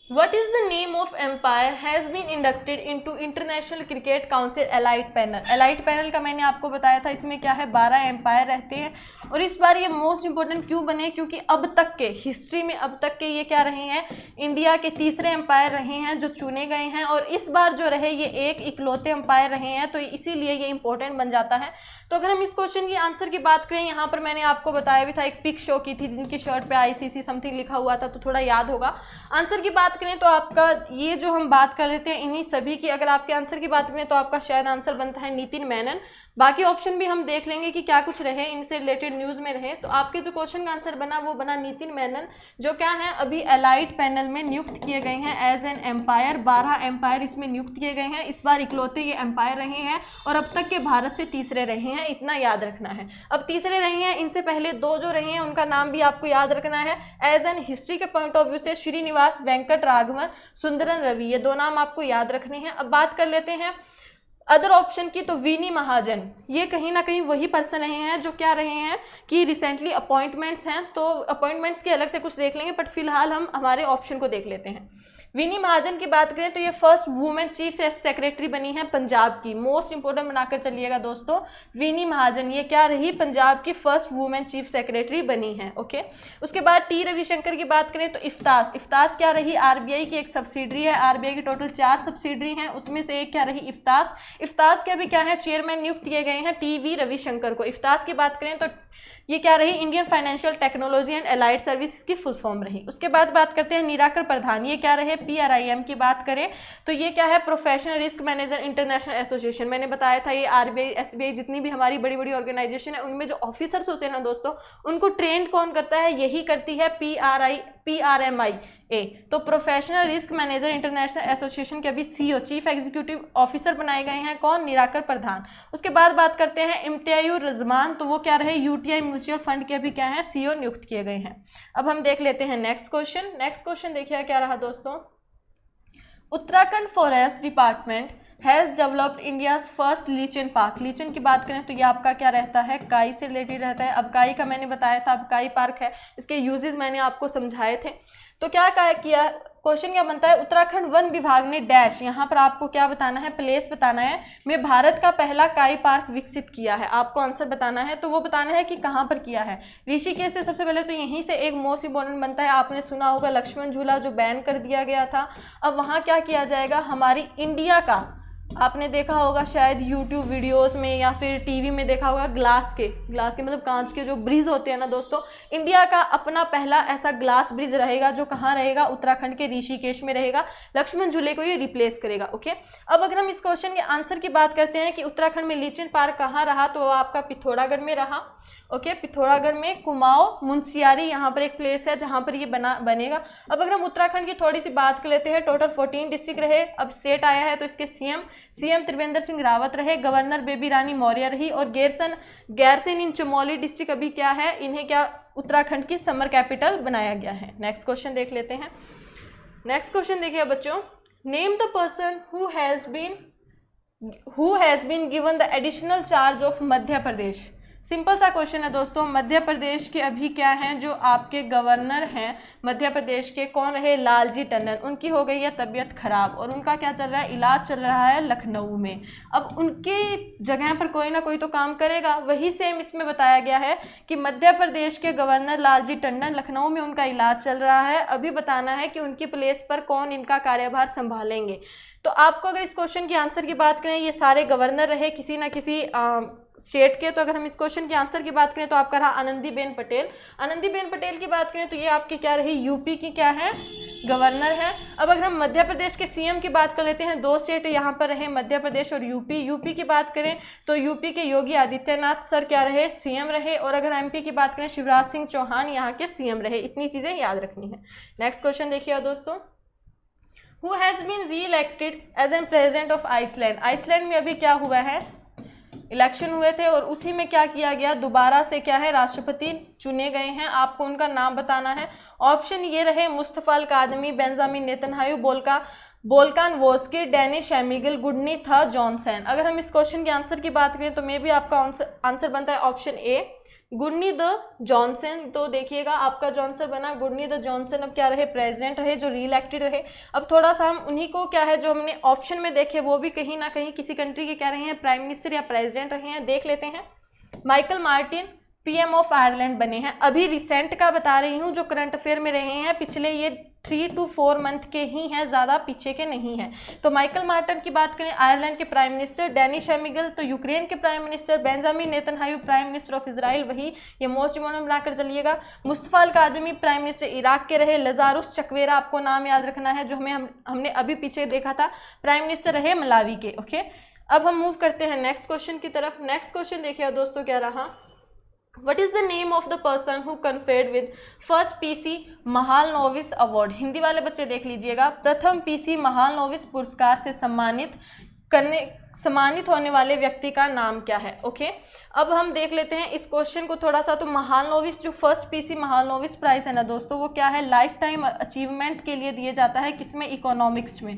What is the name of empire has been inducted into International Cricket Council Elite Panel? Elite Panel का मैंने आपको बताया था, इसमें क्या है, 12 एम्पायर रहते हैं। और इस बार ये मोस्ट इंपॉर्टेंट क्यों बने, क्योंकि अब तक के हिस्ट्री में अब तक के ये क्या रहे हैं, इंडिया के तीसरे एम्पायर रहे हैं जो चुने गए हैं, और इस बार जो रहे ये एक इकलौते एम्पायर रहे हैं, तो इसीलिए ये इंपॉर्टेंट बन जाता है। तो अगर हम इस क्वेश्चन की आंसर की बात करें, यहाँ पर मैंने आपको बताया भी था, एक पिक शो की थी जिनकी शर्ट पे ICC समथिंग लिखा हुआ था, तो थोड़ा याद होगा। आंसर की बात करें तो आपका ये जो हम बात कर लेते हैं इन्हीं सभी की, अगर आपके आंसर की बात करें तो आपका शायद आंसर बनता है नितिन मेनन। बाकी ऑप्शन भी हम देख लेंगे कि क्या कुछ रहे, इनसे रिलेटेड न्यूज़ में रहे। तो आपके जो क्वेश्चन का आंसर बना वो बना नितिन मेनन, जो क्या है अभी एलाइट पैनल में नियुक्त किए गए हैं एज एन एम्पायर। 12 एम्पायर इसमें नियुक्त किए गए हैं, इस बार इकलौते ये एम्पायर रहे हैं, और अब तक के भारत से तीसरे रहे हैं, इतना याद रखना है। अब तीसरे रहे हैं, इनसे पहले 2 जो रहे हैं उनका नाम भी आपको याद रखना है। एज एन हिस्ट्री के पॉइंट ऑफ व्यू से श्रीनिवास वेंकट राघवन, सुंदरन रवि, ये 2 नाम आपको याद रखने हैं। अब बात कर लेते हैं अदर ऑप्शन की, तो वीनी महाजन, ये कहीं ना कहीं वही पर्सन रहे हैं जो क्या रहे हैं कि रिसेंटली अपॉइंटमेंट्स हैं, तो अपॉइंटमेंट्स के अलग से कुछ देख लेंगे, बट फिलहाल हम हमारे ऑप्शन को देख लेते हैं। विनी महाजन की बात करें तो ये फर्स्ट वुमेन चीफ सेक्रेटरी बनी है पंजाब की, मोस्ट इंपोर्टेंट बनाकर चलिएगा दोस्तों। विनी महाजन ये क्या रही, पंजाब की फर्स्ट वुमेन चीफ सेक्रेटरी बनी है। ओके, उसके बाद टी रविशंकर की बात करें तो इफ्तास क्या रही, आरबीआई की एक सब्सिडरी है। आरबीआई की टोटल 4 सब्सिडरी हैं, उसमें से एक क्या रही, इफ्तास के अभी क्या है, चेयरमैन नियुक्त किए गए हैं टी रविशंकर को। इफ्तास की बात करें तो ये क्या रही, Indian financial technology and allied service की फुल फॉर्म रही। उसके बाद बात करते हैं निराकर प्रधान, ये क्या रहे, PRIM की बात करें तो ये क्या है, professional risk manager international association. मैंने बताया था ये आरबीआई SBI जितनी भी हमारी बड़ी बड़ी ऑर्गेनाइजेशन है उनमें जो ऑफिसर्स होते हैं ना दोस्तों, उनको ट्रेंड कौन करता है, यही करती है PRMI। तो professional risk manager international association के अभी CEO चीफ एग्जीक्यूटिव ऑफिसर बनाए गए हैं, कौन, निराकर प्रधान। उसके बाद बात करते हैं इम्तियाजुर रजमान, तो वो क्या रहे, UTI म्यूचुअल फंड के अभी क्या है, CEO नियुक्त किए गए हैं। अब हम देख लेते हैं नेक्स्ट क्वेश्चन देखिए क्या रहा दोस्तों। Uttarakhand forest department has developed India's first lichen park. Lichen की बात करें तो ये आपका क्या रहता है, काई से रिलेटेड रहता है। अब काई का मैंने बताया था, अब काई पार्क है, इसके यूजेस मैंने आपको समझाए थे। तो क्या किया, क्वेश्चन क्या बनता है, उत्तराखंड वन विभाग ने डैश, यहाँ पर आपको क्या बताना है, प्लेस बताना है, में भारत का पहला काई पार्क विकसित किया है। आपको आंसर बताना है, तो वो बताना है कि कहाँ पर किया है। ऋषिकेश से सबसे पहले तो यहीं से एक मोस्ट इंपॉर्टेंट बनता है, आपने सुना होगा लक्ष्मण झूला जो बैन कर दिया गया था। अब वहाँ क्या किया जाएगा, हमारी इंडिया का, आपने देखा होगा शायद यूट्यूब वीडियोस में या फिर टीवी में देखा होगा, ग्लास के मतलब कांच के जो ब्रिज होते हैं ना दोस्तों, इंडिया का अपना पहला ऐसा ग्लास ब्रिज रहेगा जो कहाँ रहेगा, उत्तराखंड के ऋषिकेश में रहेगा। लक्ष्मण झूले को ये रिप्लेस करेगा। ओके, अब अगर हम इस क्वेश्चन के आंसर की बात करते हैं कि उत्तराखंड में लीचेन पार्क कहाँ रहा, तो वो आपका पिथौरागढ़ में रहा। ओके, पिथौरागढ़ में कुमाऊं मुंशियारी यहाँ पर एक प्लेस है जहाँ पर ये बनेगा। अब अगर हम उत्तराखंड की थोड़ी सी बात कर लेते हैं, टोटल 14 डिस्ट्रिक्ट रहे। अब स्टेट आया है तो इसके सीएम त्रिवेंद्र सिंह रावत रहे, गवर्नर बेबी रानी मौर्य रही, और गैरसैंण इन चमोली डिस्ट्रिक्ट अभी क्या है, इन्हें क्या उत्तराखंड की समर कैपिटल बनाया गया है। नेक्स्ट क्वेश्चन देख लेते हैं। नेक्स्ट क्वेश्चन देखिए बच्चों, name the person who has been given the additional charge of Madhya Pradesh. Simple सा क्वेश्चन है दोस्तों, मध्य प्रदेश के अभी क्या हैं जो आपके गवर्नर हैं मध्य प्रदेश के, कौन रहे, लालजी टंडन। उनकी हो गई है तबीयत खराब और उनका क्या चल रहा है, इलाज चल रहा है लखनऊ में। अब उनकी जगह पर कोई ना कोई तो काम करेगा, वही सेम इसमें बताया गया है कि मध्य प्रदेश के गवर्नर लालजी टंडन, लखनऊ में उनका इलाज चल रहा है। अभी बताना है कि उनकी प्लेस पर कौन इनका कार्यभार संभालेंगे। तो आपको अगर इस क्वेश्चन की आंसर की बात करें, ये सारे गवर्नर रहे किसी ना किसी स्टेट के। तो अगर हम इस क्वेश्चन के आंसर की बात करें तो आपका रहा आनंदीबेन पटेल। आनंदीबेन पटेल की बात करें तो ये आपके क्या रही, यूपी की क्या है, गवर्नर है। अब अगर हम मध्य प्रदेश के सीएम की बात कर लेते हैं, 2 स्टेट यहाँ पर रहे, मध्य प्रदेश और यूपी की बात करें तो यूपी के योगी आदित्यनाथ सर क्या रहे, सीएम रहे। और अगर एमपी की बात करें, शिवराज सिंह चौहान यहाँ के सीएम रहे। इतनी चीज़ें याद रखनी है। नेक्स्ट क्वेश्चन देखिए दोस्तों, who has been reelected as an president of Iceland. Iceland में अभी क्या हुआ है, इलेक्शन हुए थे और उसी में क्या किया गया, दोबारा से क्या है, राष्ट्रपति चुने गए हैं। आपको उनका नाम बताना है। ऑप्शन ये रहे, मुस्तफा अल कादमी, बेंजामिन नेतन्याहू, बोल्कान वोस्की, डेनिस शेमिगल, गुडनी-थ जॉनसन। अगर हम इस क्वेश्चन के आंसर की बात करें तो मे भी आपका आंसर बनता है ऑप्शन ए, गुडनी-द जॉनसन। तो देखिएगा आपका जो आंसर बना गुडनी-द जॉनसन, अब क्या रहे, प्रेसिडेंट रहे जो री इलेक्टेड रहे। अब थोड़ा सा हम उन्हीं को क्या है जो हमने ऑप्शन में देखे, वो भी कहीं ना कहीं किसी कंट्री के क्या रहे हैं, प्राइम मिनिस्टर या प्रेसिडेंट रहे हैं। देख लेते हैं। Michael Martin PM of Ireland बने हैं। अभी रिसेंट का बता रही हूँ, जो करंट अफेयर में रहे हैं पिछले ये 3 to 4 मंथ के ही हैं, ज़्यादा पीछे के नहीं हैं। तो माइकल मार्टिन की बात करें, आयरलैंड के प्राइम मिनिस्टर। डेनिस शेमिगल तो यूक्रेन के prime minister. Benjamin Netanyahu prime minister of Israel, वही ये मोस्ट इम्पोर्टेंट बनाकर चलिएगा। मुस्तफा अल कादमी प्राइम मिनिस्टर इराक के रहे। लजारुस चकवेरा आपको नाम याद रखना है, जो हमने अभी पीछे देखा था, प्राइम मिनिस्टर रहे मलावी के। ओके, अब हम मूव करते हैं नेक्स्ट क्वेश्चन की तरफ। नेक्स्ट क्वेश्चन देखिए दोस्तों, क्या रहा, What is the name of the person who conferred with first PC Mahalanobis award. Hindi वाले बच्चे देख लीजिएगा, प्रथम PC महालनोबिस पुरस्कार से सम्मानित होने वाले व्यक्ति का नाम क्या है। ओके, अब हम देख लेते हैं इस क्वेश्चन को थोड़ा सा। तो महालनोबिस, जो फर्स्ट PC महालनोबिस प्राइज है ना दोस्तों, वो क्या है, लाइफ टाइम अचीवमेंट के लिए दिए जाता है। किसमें, इकोनॉमिक्स में।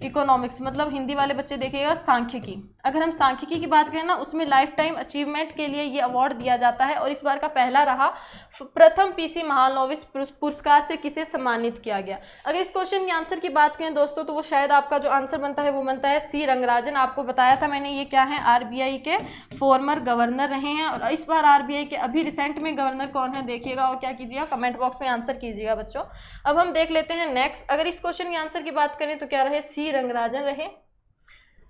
इकोनॉमिक्स मतलब हिंदी वाले बच्चे देखिएगा सांख्यिकी। अगर हम सांख्यिकी की बात करें ना, उसमें लाइफ टाइम अचीवमेंट के लिए ये अवार्ड दिया जाता है। और इस बार का पहला रहा, प्रथम PC महालनोबिस पुरस्कार से किसे सम्मानित किया गया। अगर इस क्वेश्चन के आंसर की बात करें दोस्तों, तो वो शायद आपका जो आंसर बनता है वो बनता है सी रंगराजन। आपको बताया था मैंने, ये क्या है, RBI के फॉर्मर गवर्नर रहे हैं। और इस बार RBI के अभी रिसेंट में गवर्नर कौन है देखिएगा, और क्या कीजिएगा, कमेंट बॉक्स में आंसर कीजिएगा बच्चों। अब हम देख लेते हैं नेक्स्ट। अगर इस क्वेश्चन के आंसर की बात करें तो क्या रहे, सी रंगराजन रहे,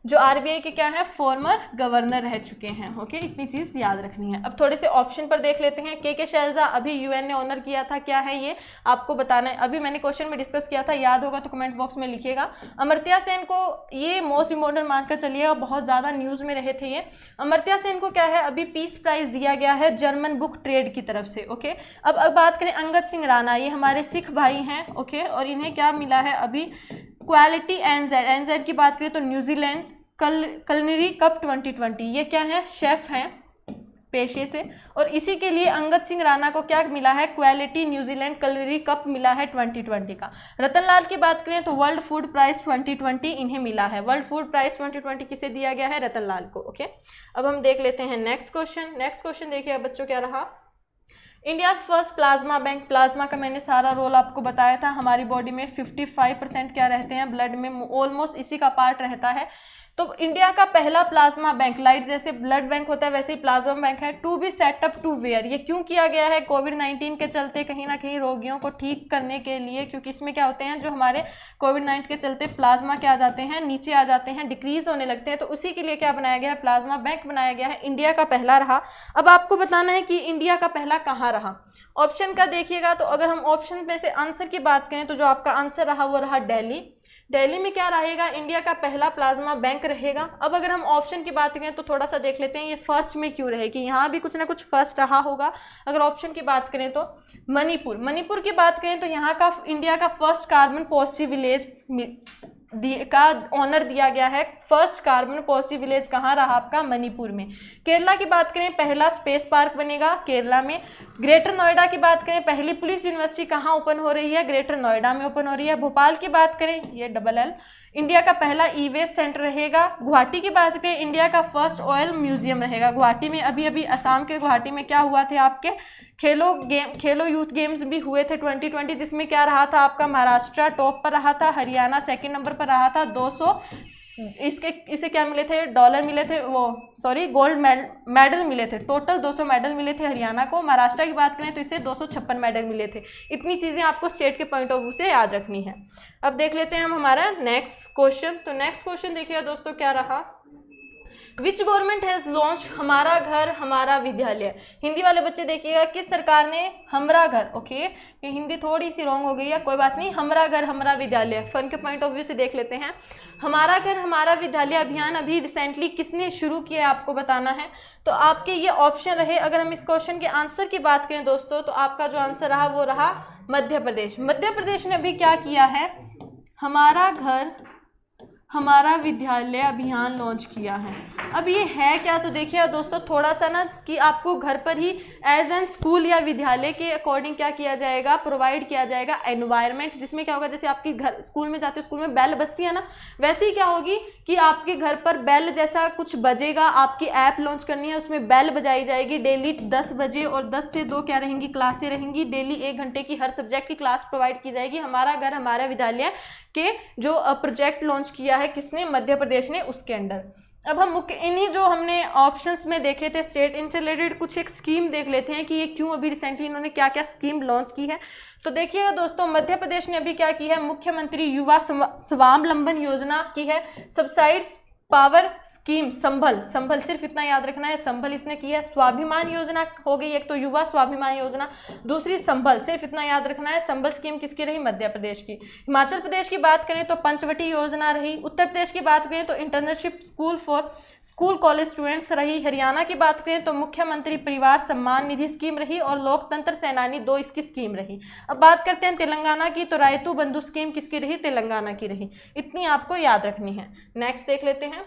जो RBI के क्या है, फॉर्मर गवर्नर रह चुके हैं। ओके, इतनी चीज़ याद रखनी है। अब थोड़े से ऑप्शन पर देख लेते हैं। के शैलजा अभी UN ने ऑनर किया था, क्या है ये आपको बताना है। अभी मैंने क्वेश्चन में डिस्कस किया था, याद होगा तो कमेंट बॉक्स में लिखिएगा। अमर्त्य सेन को, ये मोस्ट इंपॉर्टेंट मानकर चलिएगा, बहुत ज़्यादा न्यूज़ में रहे थे ये। अमर्त्य सेन को क्या है, अभी पीस प्राइज दिया गया है जर्मन बुक ट्रेड की तरफ से। ओके, अब बात करें अंगद सिंह राणा, ये हमारे सिख भाई हैं। ओके, और इन्हें क्या मिला है अभी, क्वालिटी NZ की बात करें तो न्यूजीलैंड कलनरी कप 2020, ये क्या है, शेफ हैं पेशे से। और इसी के लिए अंगद सिंह राणा को क्या मिला है, क्वालिटी न्यूजीलैंड कलनरी कप मिला है 2020 का। रतन लाल की बात करें तो वर्ल्ड फूड प्राइज 2020 इन्हें मिला है। वर्ल्ड फूड प्राइज 2020 किसे दिया गया है, रतन लाल को। ओके, अब हम देख लेते हैं नेक्स्ट क्वेश्चन। नेक्स्ट क्वेश्चन देखिए बच्चों, क्या रहा, India's first plasma bank, plasma का मैंने सारा रोल आपको बताया था। हमारी बॉडी में 55% क्या रहते हैं, ब्लड में ऑलमोस्ट इसी का पार्ट रहता है। तो इंडिया का पहला प्लाज्मा बैंक, लाइट जैसे ब्लड बैंक होता है वैसे ही प्लाज्मा बैंक है, to be setup to where. ये क्यों किया गया है, कोविड-19 के चलते कहीं ना कहीं रोगियों को ठीक करने के लिए, क्योंकि इसमें क्या होते हैं जो हमारे कोविड-19 के चलते प्लाज्मा क्या आ जाते हैं, नीचे आ जाते हैं, डिक्रीज होने लगते हैं, तो उसी के लिए क्या बनाया गया है, प्लाज्मा बैंक बनाया गया है। इंडिया का पहला रहा। अब आपको बताना है कि इंडिया का पहला कहाँ रहा। ऑप्शन का देखिएगा तो अगर हम ऑप्शन में से आंसर की बात करें तो जो आपका आंसर रहा वो रहा दिल्ली। दिल्ली में क्या रहेगा, इंडिया का पहला प्लाज्मा बैंक रहेगा। अब अगर हम ऑप्शन की बात करें तो थोड़ा सा देख लेते हैं ये फर्स्ट में क्यों रहेगी, यहाँ भी कुछ ना कुछ फर्स्ट रहा होगा। अगर ऑप्शन की बात करें तो मणिपुर, मणिपुर की बात करें तो यहाँ का इंडिया का फर्स्ट कार्बन पॉजिटिव विलेज का ऑनर दिया गया है। फर्स्ट कार्बन पॉजिटिव विलेज कहाँ रहा आपका, मणिपुर में। केरला की बात करें पहला स्पेस पार्क बनेगा केरला में। ग्रेटर नोएडा की बात करें पहली पुलिस यूनिवर्सिटी कहाँ ओपन हो रही है, ग्रेटर नोएडा में ओपन हो रही है। भोपाल की बात करें ये LL, इंडिया का पहला ई वेस्ट सेंटर रहेगा। गुवाहाटी की बात करें इंडिया का फर्स्ट ऑयल म्यूजियम रहेगा। गुवाहाटी में अभी अभी असम के गुवाहाटी में क्या हुआ थे आपके खेलो यूथ गेम्स भी हुए थे 2020, जिसमें क्या रहा था आपका, महाराष्ट्र टॉप पर रहा था, हरियाणा सेकंड नंबर पर रहा था। 200 इसे क्या मिले थे, डॉलर मिले थे, गोल्ड मेडल मिले थे। टोटल 200 मेडल मिले थे हरियाणा को। महाराष्ट्र की बात करें तो इसे 256 मेडल मिले थे। इतनी चीज़ें आपको स्टेट के पॉइंट ऑफ व्यू से याद रखनी है। अब देख लेते हैं हम हमारा नेक्स्ट क्वेश्चन। तो नेक्स्ट क्वेश्चन देखिएगा दोस्तों क्या रहा, विच गवर्नमेंट हैज़ लॉन्च हमारा घर हमारा विद्यालय। हिंदी वाले बच्चे देखिएगा, किस सरकार ने हमरा घर, ओके ये हिंदी थोड़ी सी रॉन्ग हो गई है, कोई बात नहीं, हमरा घर हमारा विद्यालय फन के पॉइंट ऑफ व्यू से देख लेते हैं। हमारा घर हमारा विद्यालय अभियान अभी रिसेंटली किसने शुरू किया है आपको बताना है। तो आपके ये ऑप्शन रहे। अगर हम इस क्वेश्चन के आंसर की बात करें दोस्तों तो आपका जो आंसर रहा वो रहा मध्य प्रदेश। मध्य प्रदेश ने अभी क्या किया है, हमारा घर हमारा विद्यालय अभियान लॉन्च किया है। अब ये है क्या, तो देखिए दोस्तों थोड़ा सा ना कि आपको घर पर ही एज एन स्कूल या विद्यालय के अकॉर्डिंग क्या किया जाएगा, प्रोवाइड किया जाएगा एनवायरनमेंट, जिसमें क्या होगा, जैसे आपकी घर स्कूल में जाते हो स्कूल में बेल बजती है ना, वैसे ही क्या होगी कि आपके घर पर बेल जैसा कुछ बजेगा। आपकी ऐप लॉन्च करनी है, उसमें बेल बजाई जाएगी डेली 10 बजे और 10 से 2 क्या रहेंगी, क्लासें रहेंगी। डेली 1 घंटे की हर सब्जेक्ट की क्लास प्रोवाइड की जाएगी। हमारा घर हमारा विद्यालय के जो प्रोजेक्ट लॉन्च किया है किसने, मध्य प्रदेश ने, उसके अंडर। अब हम मुख्य इन्हीं जो हमने ऑप्शंस में देखे थे स्टेट, इनसे रिलेटेड कुछ एक स्कीम देख लेते हैं कि ये क्यों अभी रिसेंटली इन्होंने क्या क्या स्कीम लॉन्च की है। तो देखिएगा दोस्तों, मध्य प्रदेश ने अभी क्या की है, मुख्यमंत्री युवा स्वावलंबन योजना की है। सब्सिडाइज पावर स्कीम संभल, संभल सिर्फ इतना याद रखना है, संभल इसने की है। स्वाभिमान योजना हो गई एक तो, युवा स्वाभिमान योजना, दूसरी संभल, सिर्फ इतना याद रखना है। संभल स्कीम किसकी रही, मध्य प्रदेश की। हिमाचल प्रदेश की बात करें तो पंचवटी योजना रही। उत्तर प्रदेश की बात करें तो internship school for school college students रही। हरियाणा की बात करें तो मुख्यमंत्री परिवार सम्मान निधि स्कीम रही और लोकतंत्र सेनानी 2 इसकी स्कीम रही। अब बात करते हैं तेलंगाना की, तो रायतू बंधु स्कीम किसकी रही, तेलंगाना की रही। इतनी आपको याद रखनी है। नेक्स्ट देख लेते हैं।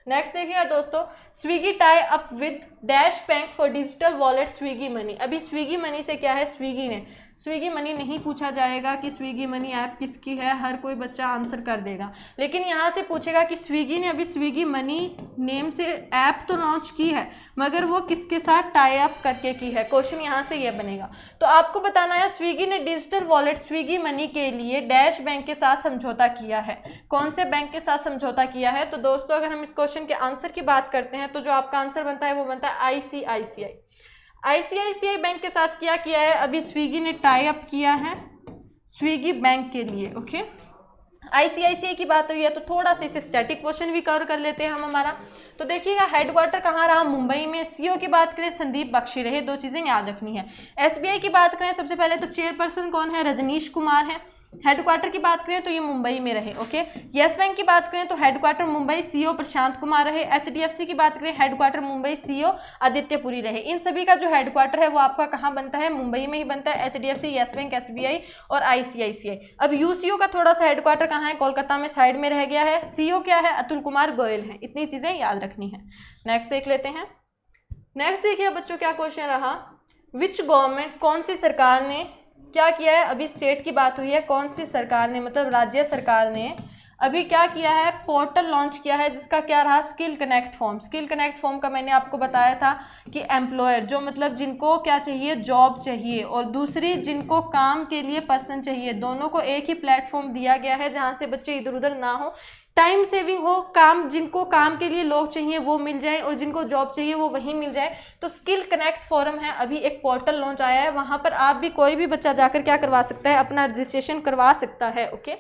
नेक्स्ट देखिए दोस्तों, Swiggy tie up with dash bank for digital wallet Swiggy money. अभी स्विगी मनी से क्या है, स्विगी ने, स्विगी मनी नहीं पूछा जाएगा कि स्विगी मनी ऐप किसकी है, हर कोई बच्चा आंसर कर देगा। लेकिन यहाँ से पूछेगा कि स्विगी ने अभी स्विगी मनी नेम से ऐप तो लॉन्च की है, मगर वो किसके साथ टाई अप करके की है। क्वेश्चन यहाँ से ये बनेगा। तो आपको बताना है स्विगी ने डिजिटल वॉलेट स्विगी मनी के लिए डैश बैंक के साथ समझौता किया है। कौन से बैंक के साथ समझौता किया है, तो दोस्तों अगर हम इस क्वेश्चन के आंसर की बात करते हैं तो जो आपका आंसर बनता है वो बनता है ICICI बैंक के साथ क्या किया है, अभी स्विगी ने टाई अप किया है स्विगी बैंक के लिए। ओके, ICICI की बात हुई है तो थोड़ा सा इसे स्टैटिक क्वेश्चन भी कवर कर लेते हैं हम हमारा। तो देखिएगा हेडक्वार्टर कहाँ रहा, मुंबई में। CEO की बात करें संदीप बख्शी रहे, 2 चीज़ें याद रखनी है। SBI की बात करें सबसे पहले तो चेयरपर्सन कौन है, रजनीश कुमार है। हेडक्वार्टर की बात करें तो ये मुंबई में रहे। ओके, येस बैंक की बात करें तो हेडक्वार्टर मुंबई, CEO प्रशांत कुमार रहे। HDFC की बात करें हेडक्वार्टर मुंबई, CEO आदित्यपुरी रहे। इन सभी का जो हेडक्वार्टर है वो आपका कहाँ बनता है, मुंबई में ही बनता है। HDFC, येस बैंक, SBI और ICICI। अब UCO का थोड़ा सा हेडक्वार्टर कहाँ है, कोलकाता में साइड में रह गया है। CEO क्या है, अतुल कुमार गोयल है। इतनी चीज़ें याद रखनी है। नेक्स्ट देख लेते हैं। नेक्स्ट देखिए बच्चों क्या क्वेश्चन रहा, विच गवर्नमेंट, कौन सी सरकार ने क्या किया है, अभी स्टेट की बात हुई है, कौन सी सरकार ने मतलब राज्य सरकार ने अभी क्या किया है, पोर्टल लॉन्च किया है जिसका क्या रहा, skill connect form. Skill connect form का मैंने आपको बताया था कि एम्प्लॉयर जो मतलब जिनको क्या चाहिए, जॉब चाहिए, और दूसरी जिनको काम के लिए पर्सन चाहिए, दोनों को एक ही प्लेटफॉर्म दिया गया है जहाँ से बच्चे इधर उधर ना हो, टाइम सेविंग हो, काम जिनको काम के लिए लोग चाहिए वो मिल जाए और जिनको जॉब चाहिए वो वहीं मिल जाए। तो स्किल कनेक्ट फोरम है, अभी एक पोर्टल लॉन्च आया है, वहाँ पर आप भी कोई भी बच्चा जाकर क्या करवा सकता है, अपना रजिस्ट्रेशन करवा सकता है। ओके,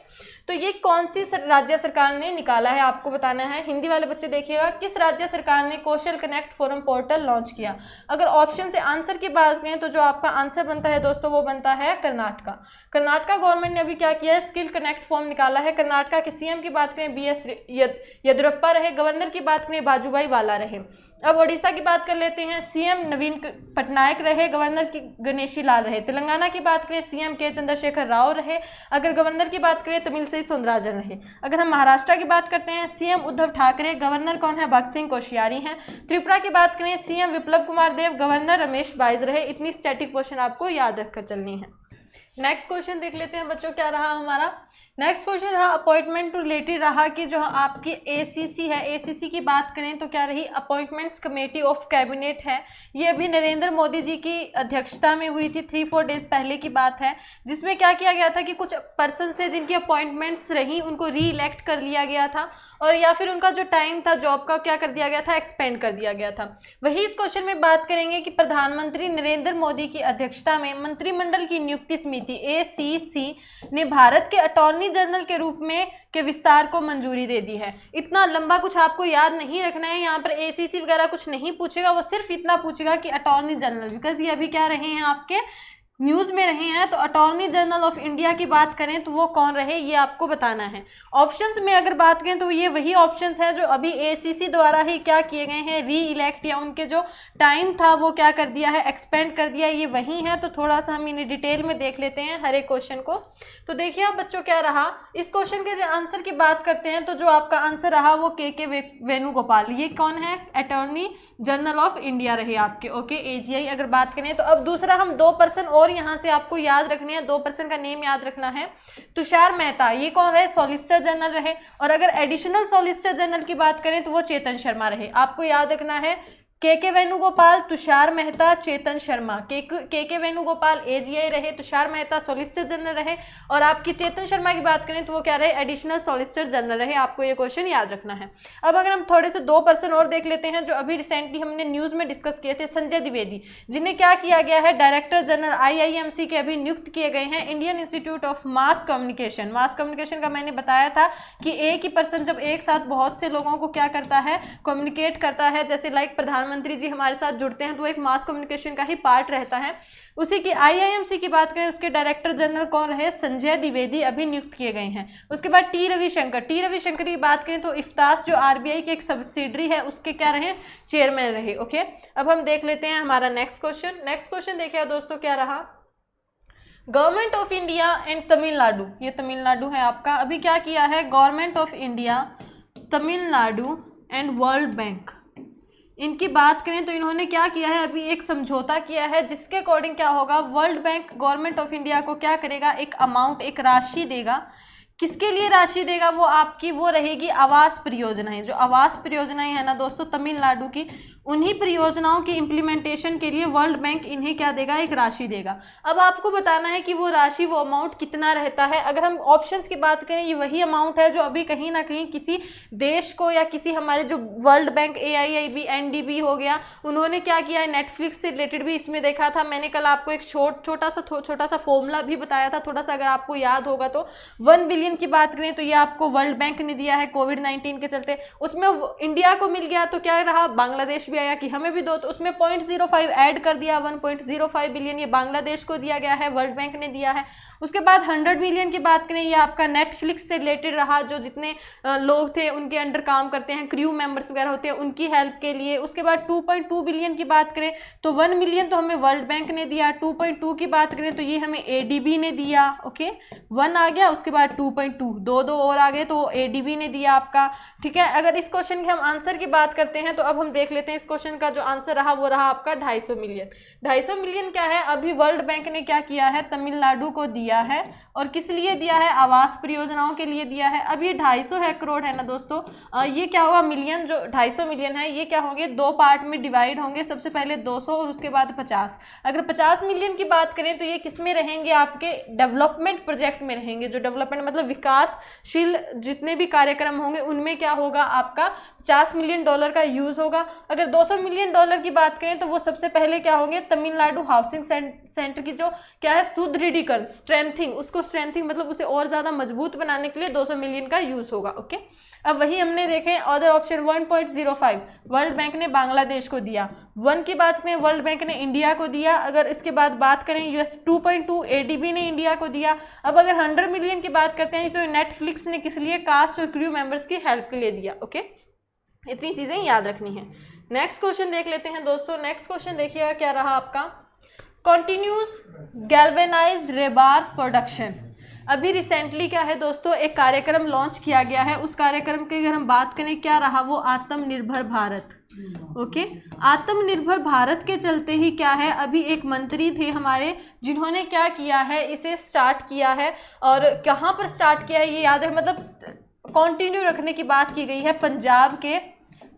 तो ये कौन सी राज्य सरकार ने निकाला है आपको बताना है। हिंदी वाले बच्चे देखिएगा, किस राज्य सरकार ने कौशल कनेक्ट फोरम पोर्टल लॉन्च किया। अगर ऑप्शन से आंसर की बात करें तो जो आपका आंसर बनता है दोस्तों वो बनता है कर्नाटका। कर्नाटका गवर्नमेंट ने अभी क्या किया है, स्किल कनेक्ट फॉर्म निकाला है। कर्नाटका के सीएम की बात करें BS येदियुरप्पा रहे, गवर्नर की बात करें बाजूभाई वाला रहे। अब ओडिशा की बात कर लेते हैं, सीएम नवीन पटनायक रहे, गवर्नर की गणेशी लाल रहे। तेलंगाना की बात करें सीएम के चंद्रशेखर राव रहे, अगर गवर्नर की बात करें तमिलसाई सौंदरराजन रहे। अगर हम महाराष्ट्र की बात करते हैं सीएम उद्धव ठाकरे, गवर्नर कौन है, भगत सिंह कोश्यारी हैं। त्रिपुरा की बात करें सीएम विप्लव कुमार देव, गवर्नर रमेश बाइज रहे। इतनी स्टैटिक क्वेश्चन आपको याद रखकर चलनी है। नेक्स्ट क्वेश्चन देख लेते हैं बच्चों, क्या रहा हमारा नेक्स्ट क्वेश्चन रहा अपॉइंटमेंट रिलेटेड रहा कि जो आपकी ACC है, ACC की बात करें तो क्या रही, अपॉइंटमेंट्स कमेटी ऑफ कैबिनेट है। ये अभी नरेंद्र मोदी जी की अध्यक्षता में हुई थी, 3-4 डेज पहले की बात है, जिसमें क्या किया गया था कि कुछ पर्सन थे जिनकी अपॉइंटमेंट्स रही उनको री इलेक्ट कर लिया गया था, और या फिर उनका जो टाइम था जॉब का क्या कर दिया गया था, एक्सपेंड कर दिया गया था। वही इस क्वेश्चन में बात करेंगे कि प्रधानमंत्री नरेंद्र मोदी की अध्यक्षता में मंत्रिमंडल की नियुक्ति समिति ACC ने भारत के अटॉर्नी जनरल के रूप में के विस्तार को मंजूरी दे दी है। इतना लंबा कुछ आपको याद नहीं रखना है, यहाँ पर ACC वगैरह कुछ नहीं पूछेगा, वो सिर्फ इतना पूछेगा कि अटॉर्नी जनरल, बिकॉज ये अभी क्या रहे हैं आपके न्यूज़ में रहे हैं, तो अटॉर्नी जनरल ऑफ इंडिया की बात करें तो वो कौन रहे ये आपको बताना है। ऑप्शंस में अगर बात करें तो ये वही ऑप्शंस हैं जो अभी ACC द्वारा ही क्या किए गए हैं, री इलेक्ट या उनके जो टाइम था वो क्या कर दिया है, एक्सपेंड कर दिया, ये वही है। तो थोड़ा सा हम इन्हें डिटेल में देख लेते हैं हर एक क्वेश्चन को। तो देखिए अब बच्चों क्या रहा, इस क्वेश्चन के जो आंसर की बात करते हैं तो जो आपका आंसर रहा वो KK वेणुगोपाल, ये कौन है, अटॉर्नी जनरल ऑफ इंडिया रहे आपके। ओके, AGI अगर बात करें तो अब दूसरा हम 2 पर्सन और यहाँ से आपको याद रखने हैं, 2 पर्सन का नेम याद रखना है। तुषार मेहता, ये कौन रहे, सॉलिसिटर जनरल रहे, और अगर एडिशनल सॉलिसिटर जनरल की बात करें तो वो चेतन शर्मा रहे। आपको याद रखना है KK Venugopal, Tushar Mehta, Chetan Sharma. KK Venugopal AGI रहे, तुषार मेहता सॉलिसिटर जनरल रहे, और आपकी चेतन शर्मा की बात करें तो वो क्या रहे, एडिशनल सॉलिसिटर जनरल रहे। आपको ये क्वेश्चन याद रखना है। अब अगर हम थोड़े से 2 पर्सन और देख लेते हैं जो अभी रिसेंटली हमने न्यूज़ में डिस्कस किए थे, संजय द्विवेदी, जिन्हें क्या किया गया है, डायरेक्टर जनरल IIMC के अभी नियुक्त किए गए हैं, Indian institute of mass communication. Mass communication का मैंने बताया था कि एक ही पर्सन जब एक साथ बहुत से लोगों को क्या करता है, कम्युनिकेट करता है, जैसे लाइक प्रधानमंत्री जी हमारे साथ जुड़ते हैं तो वो एक मास कम्युनिकेशन का ही पार्ट रहता है। उसी की IIMC की बात करें, उसके डायरेक्टर जनरल कौन रहे, संजय द्विवेदी अभी नियुक्त किए गए हैं। उसके बाद टी रविशंकर की बात करें तो इफ्तास जो RBI की एक सब्सिडरी है उसके क्या रहे, चेयरमैन रहे। ओके, अब हम देख लेते हैं हमारा नेक्स्ट क्वेश्चन देखिए दोस्तों क्या रहा, government of India and Tamil Nadu, ये तमिलनाडु है आपका। अभी क्या किया है, government of India, Tamil Nadu and world bank, इनकी बात करें तो इन्होंने क्या किया है, अभी एक समझौता किया है जिसके अकॉर्डिंग क्या होगा, world bank government of India को क्या करेगा, एक अमाउंट, एक राशि देगा। किसके लिए राशि देगा, वो आपकी वो रहेगी आवास परियोजनाएं। जो आवास परियोजनाएं है ना दोस्तों तमिलनाडु की, उन्हीं परियोजनाओं की इम्प्लीमेंटेशन के लिए वर्ल्ड बैंक इन्हें क्या देगा, एक राशि देगा। अब आपको बताना है कि वो राशि, वो अमाउंट कितना रहता है। अगर हम ऑप्शंस की बात करें, ये वही अमाउंट है जो अभी कहीं ना कहीं किसी देश को या किसी हमारे जो वर्ल्ड बैंक AIIB NDB हो गया, उन्होंने क्या किया है, नेटफ्लिक्स से रिलेटेड भी इसमें देखा था मैंने कल आपको एक छोटा सा फॉर्मूला भी बताया था, थोड़ा सा अगर आपको याद होगा तो 1 बिलियन की बात करें तो ये आपको वर्ल्ड बैंक ने दिया है कोविड-19 के चलते। उसमें इंडिया को मिल गया तो क्या रहा, बांग्लादेश आया कि हमें भी दो, तो उसमें 0.05 ऐड कर दिया, 1.05 बिलियन ये बांग्लादेश को दिया गया है, वर्ल्ड बैंक ने दिया है। उसके बाद 100 मिलियन की बात करें, ये आपका नेटफ्लिक्स से रिलेटेड रहा, जो जितने लोग थे उनके अंडर काम करते हैं, क्रू मेंबर्स वगैरह होते हैं, उनकी हेल्प के लिए। उसके बाद 2.2 बिलियन की बात करें तो 1 मिलियन तो हमें वर्ल्ड बैंक ने दिया, 2.2 की बात करें तो ये हमें ADB ने दिया। ओके, 1 आ गया, उसके बाद 2.2, दो और आ गए तो ADB ने दिया आपका, ठीक है। अगर इस क्वेश्चन के हम आंसर की बात करते हैं तो अब हम देख लेते हैं इस क्वेश्चन का जो आंसर रहा वो रहा आपका 250 मिलियन। 250 मिलियन क्या है, अभी वर्ल्ड बैंक ने क्या किया है, तमिलनाडु को दिया है, और किस लिए दिया है, आवास परियोजनाओं के लिए दिया है। अब ये 250 करोड़ है ना दोस्तों, ये क्या होगा, मिलियन, जो 250 मिलियन है ये क्या होंगे, दो पार्ट में डिवाइड होंगे, सबसे पहले 200 और उसके बाद 50। अगर 50 मिलियन की बात करें तो ये किस में रहेंगे, आपके डेवलपमेंट प्रोजेक्ट में रहेंगे। जो डेवलपमेंट मतलब विकासशील जितने भी कार्यक्रम होंगे उनमें क्या होगा, आपका $50 मिलियन का यूज होगा। अगर $200 मिलियन की बात करें तो वो सबसे पहले क्या होंगे, तमिलनाडु हाउसिंग सेंटर की जो क्या है सुदृढ़ीकरण, स्ट्रेंथिंग, उसको स्ट्रेंथिंग मतलब उसे और ज्यादा मजबूत बनाने के लिए 200 मिलियन का यूज होगा। ओके, अब वही हमने देखे अदर ऑप्शन 1.05 वर्ल्ड बैंक ने बांग्लादेश को दिया, 1 की बात करें वर्ल्ड बैंक ने इंडिया को दिया। अगर इसके बाद बात करें US 2.2 ADB ने इंडिया को दिया। अब अगर 100 मिलियन की बात करते हैं तो नेटफ्लिक्स ने किस लिए, कास्ट और क्रू मेंबर्स की हेल्प के लिए दिया। ओके, इतनी चीजें याद रखनी है। नेक्स्ट क्वेश्चन देख लेते हैं दोस्तों। नेक्स्ट क्वेश्चन देखिएगा क्या रहा आपका, कॉन्टिन्यूस गैल्वेनाइज्ड रेबार प्रोडक्शन। अभी रिसेंटली क्या है दोस्तों, एक कार्यक्रम लॉन्च किया गया है। उस कार्यक्रम की अगर हम बात करें क्या रहा वो, आत्मनिर्भर भारत। ओके, आत्मनिर्भर भारत के चलते ही क्या है, अभी एक मंत्री थे हमारे जिन्होंने क्या किया है, इसे स्टार्ट किया है। और कहाँ पर स्टार्ट किया है ये याद है, मतलब कंटिन्यू रखने की बात की गई है पंजाब के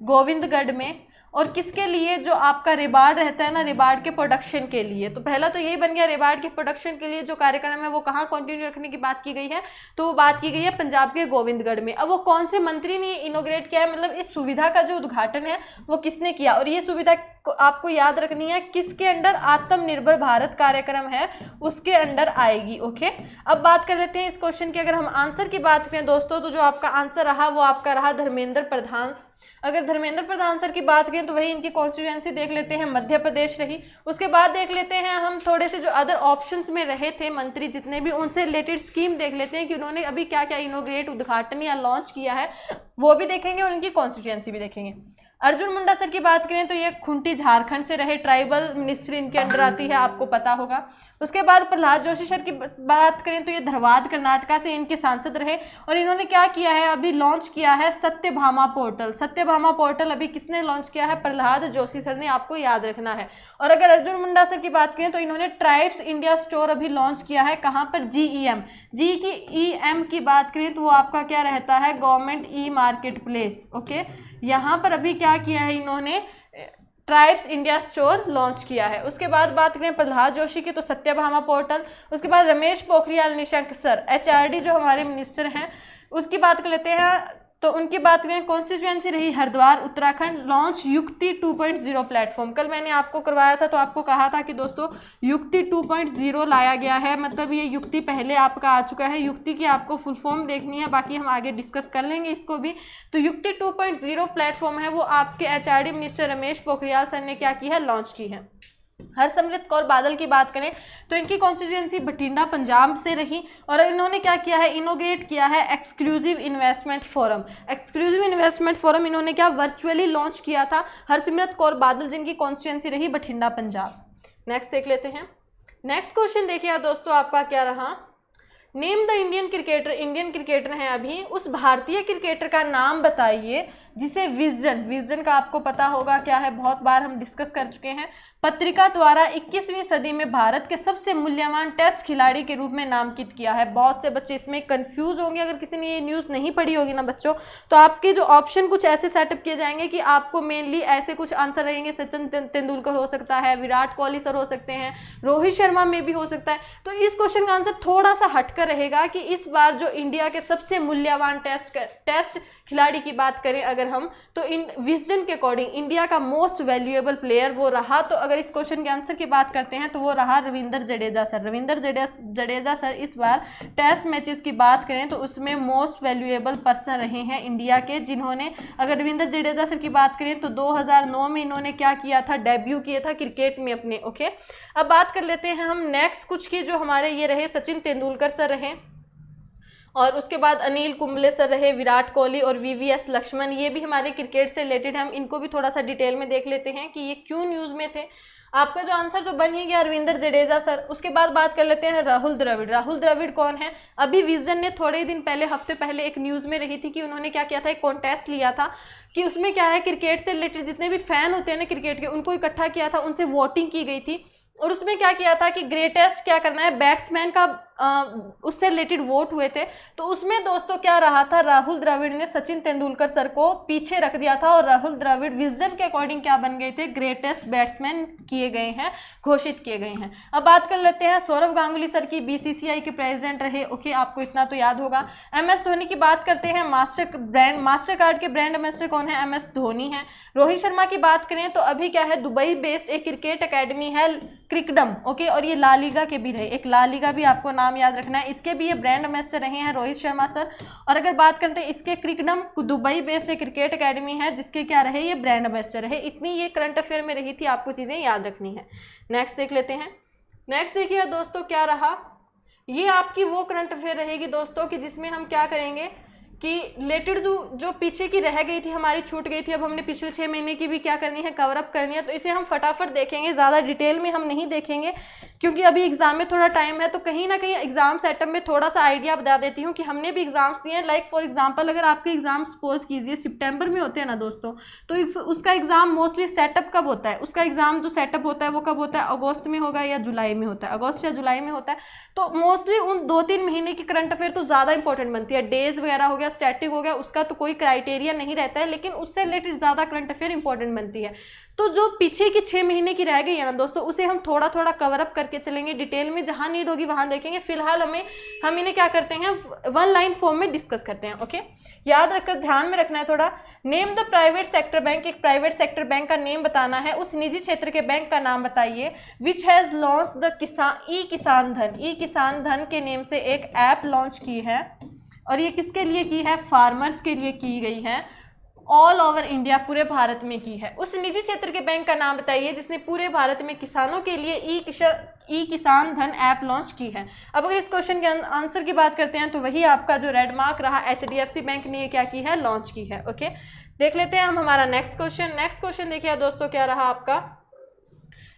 गोविंदगढ़ में। और किसके लिए, जो आपका रिबार्ड रहता है ना, रिबार्ड के प्रोडक्शन के लिए। तो पहला तो यही बन गया, रिबार्ड के प्रोडक्शन के लिए जो कार्यक्रम है वो कहाँ कंटिन्यू रखने की बात की गई है, तो वो बात की गई है पंजाब के गोविंदगढ़ में। अब वो कौन से मंत्री ने इनोग्रेट किया है, मतलब इस सुविधा का जो उद्घाटन है वो किसने किया, और ये सुविधा आपको याद रखनी है किसके अंडर, आत्मनिर्भर भारत कार्यक्रम है उसके अंडर आएगी। ओके, अब बात कर लेते हैं इस क्वेश्चन की। अगर हम आंसर की बात करें दोस्तों तो जो आपका आंसर रहा वो आपका रहा धर्मेंद्र प्रधान। अगर धर्मेंद्र प्रधान सर की बात करें तो वही इनकी कॉन्स्टिट्यूएंसी देख लेते हैं, मध्य प्रदेश रही। उसके बाद देख लेते हैं हम थोड़े से जो अदर ऑप्शंस में रहे थे मंत्री जितने भी, उनसे रिलेटेड स्कीम देख लेते हैं कि उन्होंने अभी क्या क्या इनोग्रेट, उद्घाटन या लॉन्च किया है, वो भी देखेंगे और इनकी कॉन्स्टिट्यूएंसी भी देखेंगे। अर्जुन मुंडा सर की बात करें तो ये खुंटी झारखंड से रहे, ट्राइबल मिनिस्ट्री इनके अंडर आती है, आपको पता होगा। उसके बाद प्रहलाद जोशी सर की बात करें तो ये धरवाद कर्नाटका से इनके सांसद रहे, और इन्होंने क्या किया है, अभी लॉन्च किया है सत्यभामा पोर्टल। सत्यभामा पोर्टल अभी किसने लॉन्च किया है, प्रहलाद जोशी सर ने, आपको याद रखना है। और अगर अर्जुन मुंडा सर की बात करें तो इन्होंने ट्राइब्स इंडिया स्टोर अभी लॉन्च किया है, कहाँ पर, GEM। जी की EM की बात करें तो वो आपका क्या रहता है, government e market place. Okay, यहाँ पर अभी क्या किया है इन्होंने, ट्राइब्स इंडिया स्टोर लॉन्च किया है। उसके बाद बात करें प्रहलाद जोशी की तो सत्यभामा पोर्टल। उसके बाद रमेश पोखरियाल निशंक सर, HRD जो हमारे मिनिस्टर हैं, उसकी बात कर लेते हैं तो उनकी बात करें, कॉन्स्टिट्यूएंसी रही हरिद्वार उत्तराखंड। लॉन्च युक्ति 2.0 प्लेटफॉर्म, कल मैंने आपको करवाया था तो आपको कहा था कि दोस्तों युक्ति 2.0 लाया गया है, मतलब ये युक्ति पहले आपका आ चुका है। युक्ति की आपको फुल फॉर्म देखनी है, बाकी हम आगे डिस्कस कर लेंगे इसको भी। तो युक्ति 2.0 प्लेटफॉर्म है वो आपके HRD minister Ramesh Pokhriyal sir ने क्या की है, लॉन्च की है। हरसिमरत कौर बादल की बात करें तो इनकी कॉन्स्टिट्यूएंसी बठिंडा पंजाब से रही, और इन्होंने क्या किया है, इनोग्रेट किया है exclusive investment forum. Exclusive investment forum इन्होंने क्या वर्चुअली लॉन्च किया था, हरसिमरत कौर बादल जिनकी कॉन्स्टिट्यूएंसी रही बठिंडा पंजाब। नेक्स्ट देख लेते हैं। नेक्स्ट क्वेश्चन देखिए दोस्तों, आपका क्या रहा, name the Indian cricketer. Indian cricketer हैं अभी, उस भारतीय क्रिकेटर का नाम बताइए जिसे विजन का आपको पता होगा क्या है, बहुत बार हम डिस्कस कर चुके हैं, पत्रिका द्वारा 21वीं सदी में भारत के सबसे मूल्यवान टेस्ट खिलाड़ी के रूप में नामांकित किया है। बहुत से बच्चे इसमें कंफ्यूज होंगे, अगर किसी ने ये न्यूज़ नहीं पढ़ी होगी ना बच्चों, तो आपके जो ऑप्शन कुछ ऐसे सेटअप किए जाएंगे कि आपको मेनली ऐसे कुछ आंसर रहेंगे, सचिन तेंदुलकर हो सकता है, विराट कोहली सर हो सकते हैं, रोहित शर्मा में भी हो सकता है। तो इस क्वेश्चन का आंसर थोड़ा सा हटकर रहेगा कि इस बार जो इंडिया के सबसे मूल्यवान टेस्ट खिलाड़ी की बात करें अगर हम, तो इन विजन के अकॉर्डिंग इंडिया का मोस्ट वैल्यूएबल प्लेयर वो रहा। तो अगर इस क्वेश्चन के आंसर की बात करते हैं तो वो रहा रविंद्र जडेजा सर। रविंद्र जडेजा सर इस बार टेस्ट मैचेस की बात करें तो उसमें मोस्ट वैल्यूएबल पर्सन रहे हैं इंडिया के, जिन्होंने, अगर रविंद्र जडेजा सर की बात करें तो 2009 में इन्होंने क्या किया था, डेब्यू किया था क्रिकेट में अपने। ओके, अब बात कर लेते हैं हम नेक्स्ट कुछ की, जो हमारे ये रहे सचिन तेंदुलकर सर रहे, और उसके बाद अनिल कुंबले सर रहे, विराट कोहली और वीवीएस लक्ष्मण, ये भी हमारे क्रिकेट से रिलेटेड, हम इनको भी थोड़ा सा डिटेल में देख लेते हैं कि ये क्यों न्यूज़ में थे। आपका जो आंसर तो बन ही गया रविंद्र जडेजा सर। उसके बाद बात कर लेते हैं राहुल द्रविड़। राहुल द्रविड़ कौन है? अभी विजन ने थोड़े ही दिन पहले, हफ्ते पहले एक न्यूज़ में रही थी कि उन्होंने क्या किया था, एक कॉन्टेस्ट लिया था कि उसमें क्या है, क्रिकेट से रिलेटेड जितने भी फैन होते हैं ना क्रिकेट के, उनको इकट्ठा किया था, उनसे वोटिंग की गई थी और उसमें क्या किया था कि ग्रेटेस्ट क्या करना है, बैट्समैन का उससे रिलेटेड वोट हुए थे। तो उसमें दोस्तों क्या रहा था, राहुल द्रविड़ ने सचिन तेंदुलकर सर को पीछे रख दिया था और राहुल द्रविड़ विजन के अकॉर्डिंग क्या बन गए थे, ग्रेटेस्ट बैट्समैन किए गए हैं, घोषित किए गए हैं। अब बात कर लेते हैं सौरव गांगुली सर की, बीसीसीआई के प्रेसिडेंट रहे। ओके, आपको इतना तो याद होगा। एमएस धोनी की बात करते हैं, मास्टर कार्ड के ब्रांड एम्बेसडर कौन है? एमएस धोनी है। रोहित शर्मा की बात करें तो अभी क्या है, दुबई बेस्ड एक क्रिकेट एकेडमी है क्रिकडम। ओके, और ये ला लीगा के भी रहे, एक ला लीगा भी आपको नाम याद रखना है, इसके भी ये ब्रांड एम्बेसडर रहे हैं रोहित शर्मा सर। और अगर बात करते हैं इसके, क्रिकडम दुबई बेस्ड क्रिकेट एकेडमी है जिसके क्या रहे, ये ब्रांड एम्बेसडर रहे। इतनी ये करंट अफेयर में रही थी, आपको चीज़ें याद रखनी है। नेक्स्ट देख लेते हैं। नेक्स्ट देखिए दोस्तों क्या रहा, ये आपकी वो करंट अफेयर रहेगी दोस्तों कि जिसमें हम क्या करेंगे कि रिलेटेड जो पीछे की रह गई थी, हमारी छूट गई थी, अब हमने पिछले 6 महीने की भी क्या करनी है, कवर अप करनी है। तो इसे हम फटाफट देखेंगे, ज़्यादा डिटेल में हम नहीं देखेंगे क्योंकि अभी एग्जाम में थोड़ा टाइम है। तो कहीं ना कहीं एग्जाम सेटअप में थोड़ा सा आइडिया बता देती हूँ कि हमने भी एग्जाम्स दिए हैं। लाइक फॉर एग्जाम्पल, अगर आपके एग्जाम सपोज कीजिए सितंबर में होते हैं ना दोस्तों, तो उसका एग्जाम मोस्टली सेटअप कब होता है, उसका एग्जाम जो सेटअप होता है वो कब होता है, अगस्त में होगा या जुलाई में होता है, अगस्त या जुलाई में होता है। तो मोस्टली उन 2-3 महीने की करंट अफेयर तो ज़्यादा इंपॉर्टेंट बनती है। डेज वगैरह हो गया, स्टैटिक हो गया, उसका तो कोई क्राइटेरिया नहीं रहता है, लेकिन उससे रिलेटेड ज़्यादा करंट अफेयर इंपॉर्टेंट बनती है। तो जो पीछे की 6 महीने की रह गई है ना दोस्तों, उसे हम थोड़ा थोड़ा कवर अप करके चलेंगे, डिटेल में जहां नीड होगी वहां देखेंगे। फिलहाल हम इन्हें क्या करते हैं, 1 लाइन फॉर्म में डिस्कस करते हैं। ओके, याद रखकर ध्यान में रखना है थोड़ा। Name the private sector bank, एक प्राइवेट सेक्टर बैंक का नेम बताना है, उस निजी क्षेत्र के बैंक का नाम बताइए। विच हैज़ लॉन्च द ई किसान धन, ई किसान धन के नेम से एक ऐप लॉन्च की है और ये किसके लिए की है, फार्मर्स के लिए की गई है, ऑल ओवर इंडिया, पूरे भारत में की है। उस निजी क्षेत्र के बैंक का नाम बताइए जिसने पूरे भारत में किसानों के लिए ई किसान धन ऐप लॉन्च की है। अब अगर इस क्वेश्चन के आंसर की बात करते हैं तो वही आपका जो रेड मार्क रहा, HDFC बैंक ने ये क्या की है, लॉन्च की है। ओके, देख लेते हैं हम हमारा नेक्स्ट क्वेश्चन। नेक्स्ट क्वेश्चन देखिए दोस्तों क्या रहा आपका,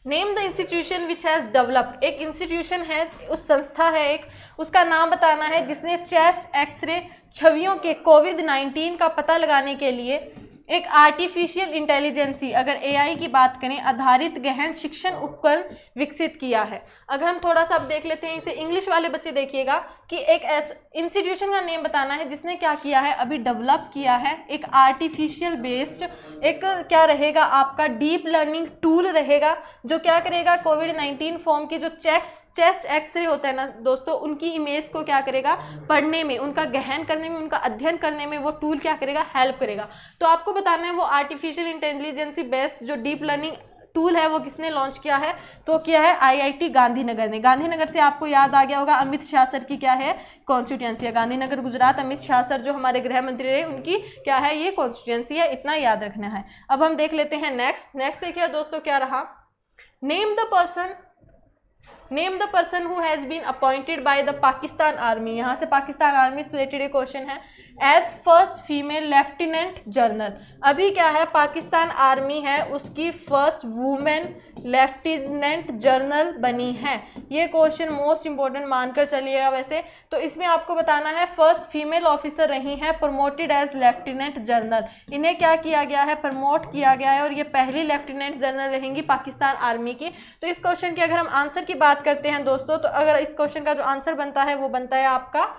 name the institution which has developed, एक इंस्टीट्यूशन है, उस संस्था है एक, उसका नाम बताना है जिसने चेस्ट एक्सरे छवियों के कोविड-19 का पता लगाने के लिए एक आर्टिफिशियल इंटेलिजेंसी, अगर AI की बात करें, आधारित गहन शिक्षण उपकरण विकसित किया है। अगर हम थोड़ा सा अब देख लेते हैं इसे, इंग्लिश वाले बच्चे देखिएगा कि एक ऐसा इंस्टीट्यूशन का नेम बताना है जिसने क्या किया है, अभी डेवलप किया है एक आर्टिफिशियल बेस्ड, एक क्या रहेगा आपका, डीप लर्निंग टूल रहेगा जो क्या करेगा, कोविड-19 फॉर्म की जो चेस्ट एक्सरे होता है ना दोस्तों, उनकी इमेज को क्या करेगा, पढ़ने में, उनका गहन करने में, उनका अध्ययन करने में वो टूल क्या करेगा, हेल्प करेगा। तो आपको बताना है वो आर्टिफिशियल इंटेलिजेंसी बेस्ड जो डीप लर्निंग टूल है वो किसने लॉन्च किया है, तो क्या है, IIT गांधीनगर ने। गांधीनगर से आपको याद आ गया होगा अमित शाह सर की क्या है, कॉन्स्टिट्यूएंसी है गांधीनगर गुजरात। अमित शाह सर जो हमारे गृह मंत्री रहे, उनकी क्या है, ये कॉन्स्टिट्यूएंसी है, इतना याद रखना है। अब हम देख लेते हैं नेक्स्ट देखिए दोस्तों क्या रहा, name the person who has been appointed by the Pakistan army, यहाँ से पाकिस्तान आर्मी से रिलेटेड एक क्वेश्चन है, as first female lieutenant general. अभी क्या है, पाकिस्तान आर्मी है, उसकी फर्स्ट वुमेन लेफ्टिनेंट जनरल बनी है। ये क्वेश्चन मोस्ट इंपॉर्टेंट मानकर चलिएगा वैसे। तो इसमें आपको बताना है फर्स्ट फीमेल ऑफिसर रही हैं, प्रमोटेड एज लेफ्टिनेंट जनरल, इन्हें क्या किया गया है, प्रमोट किया गया है और ये पहली लेफ्टिनेंट जनरल रहेंगी पाकिस्तान आर्मी की। तो इस क्वेश्चन की अगर हम आंसर की बात करते हैं दोस्तों, तो अगर इस क्वेश्चन का जो आंसर बनता है वो बनता है आपका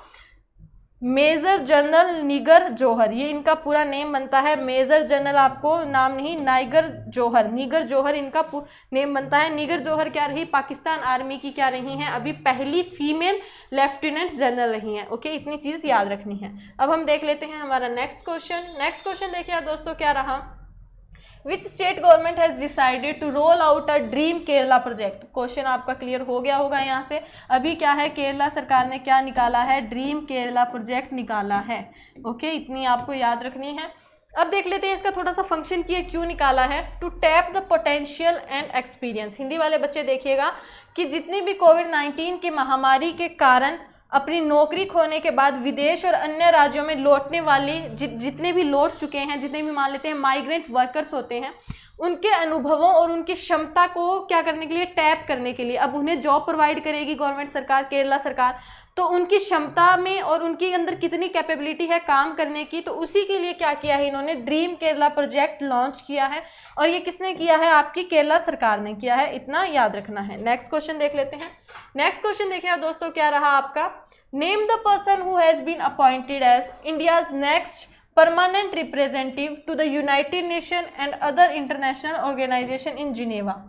मेजर जनरल निगर जौहर, ये इनका पूरा नेम बनता है। मेजर जनरल आपको नाम नहीं, निगर जौहर इनका नेम बनता है। निगर जौहर क्या रही, पाकिस्तान आर्मी की क्या रही हैं, अभी पहली फीमेल लेफ्टिनेंट जनरल रही हैं। ओके, इतनी चीज़ याद रखनी है। अब हम देख लेते हैं हमारा नेक्स्ट क्वेश्चन देखिए दोस्तों क्या रहा, which state government has decided to roll out a dream Kerala project. Question आपका क्लियर हो गया होगा यहाँ से। अभी क्या है, केरला सरकार ने क्या निकाला है, ड्रीम केरला प्रोजेक्ट निकाला है। ओके, इतनी आपको याद रखनी है। अब देख लेते हैं इसका थोड़ा सा फंक्शन की क्यों निकाला है, to tap the potential and experience. Hindi वाले बच्चे देखिएगा कि जितनी भी कोविड-19 की महामारी के कारण अपनी नौकरी खोने के बाद विदेश और अन्य राज्यों में लौटने वाले जितने भी लौट चुके हैं, जितने भी मान लेते हैं माइग्रेंट वर्कर्स होते हैं, उनके अनुभवों और उनकी क्षमता को क्या करने के लिए, टैप करने के लिए अब उन्हें जॉब प्रोवाइड करेगी गवर्नमेंट सरकार, केरला सरकार। तो उनकी क्षमता में और उनके अंदर कितनी कैपेबिलिटी है काम करने की, तो उसी के लिए क्या किया है इन्होंने, ड्रीम केरला प्रोजेक्ट लॉन्च किया है। और ये किसने किया है, आपकी केरला सरकार ने किया है, इतना याद रखना है। नेक्स्ट क्वेश्चन देख लेते हैं। नेक्स्ट क्वेश्चन देखिए दोस्तों, क्या रहा आपका, name the person who has been appointed as India's next permanent representative to the United Nation and other international organisation in Geneva.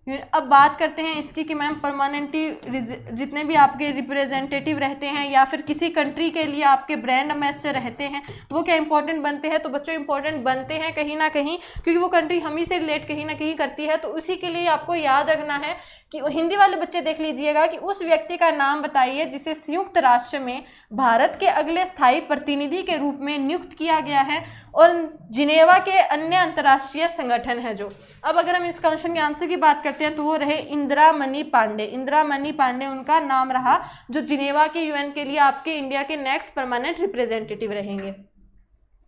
अब बात करते हैं इसकी कि मैम परमानेंटली जितने भी आपके रिप्रेजेंटेटिव रहते हैं या फिर किसी कंट्री के लिए आपके ब्रांड एम्बेसडर रहते हैं, वो क्या इंपॉर्टेंट बनते हैं, तो बच्चों इंपॉर्टेंट बनते हैं कहीं ना कहीं, क्योंकि वो कंट्री हम ही से रिलेट कहीं ना कहीं करती है। तो उसी के लिए आपको याद रखना है कि हिंदी वाले बच्चे देख लीजिएगा कि उस व्यक्ति का नाम बताइए जिसे संयुक्त राष्ट्र में भारत के अगले स्थायी प्रतिनिधि के रूप में नियुक्त किया गया है और जिनेवा के अन्य अंतर्राष्ट्रीय संगठन है जो। अब अगर हम इस क्वेश्चन के आंसर की बात करते हैं तो वो रहे इंदिरा मनी पांडे। इंदिरा मनी पांडे उनका नाम रहा, जो जिनेवा के यूएन के लिए आपके इंडिया के नेक्स्ट परमानेंट रिप्रेजेंटेटिव रहेंगे।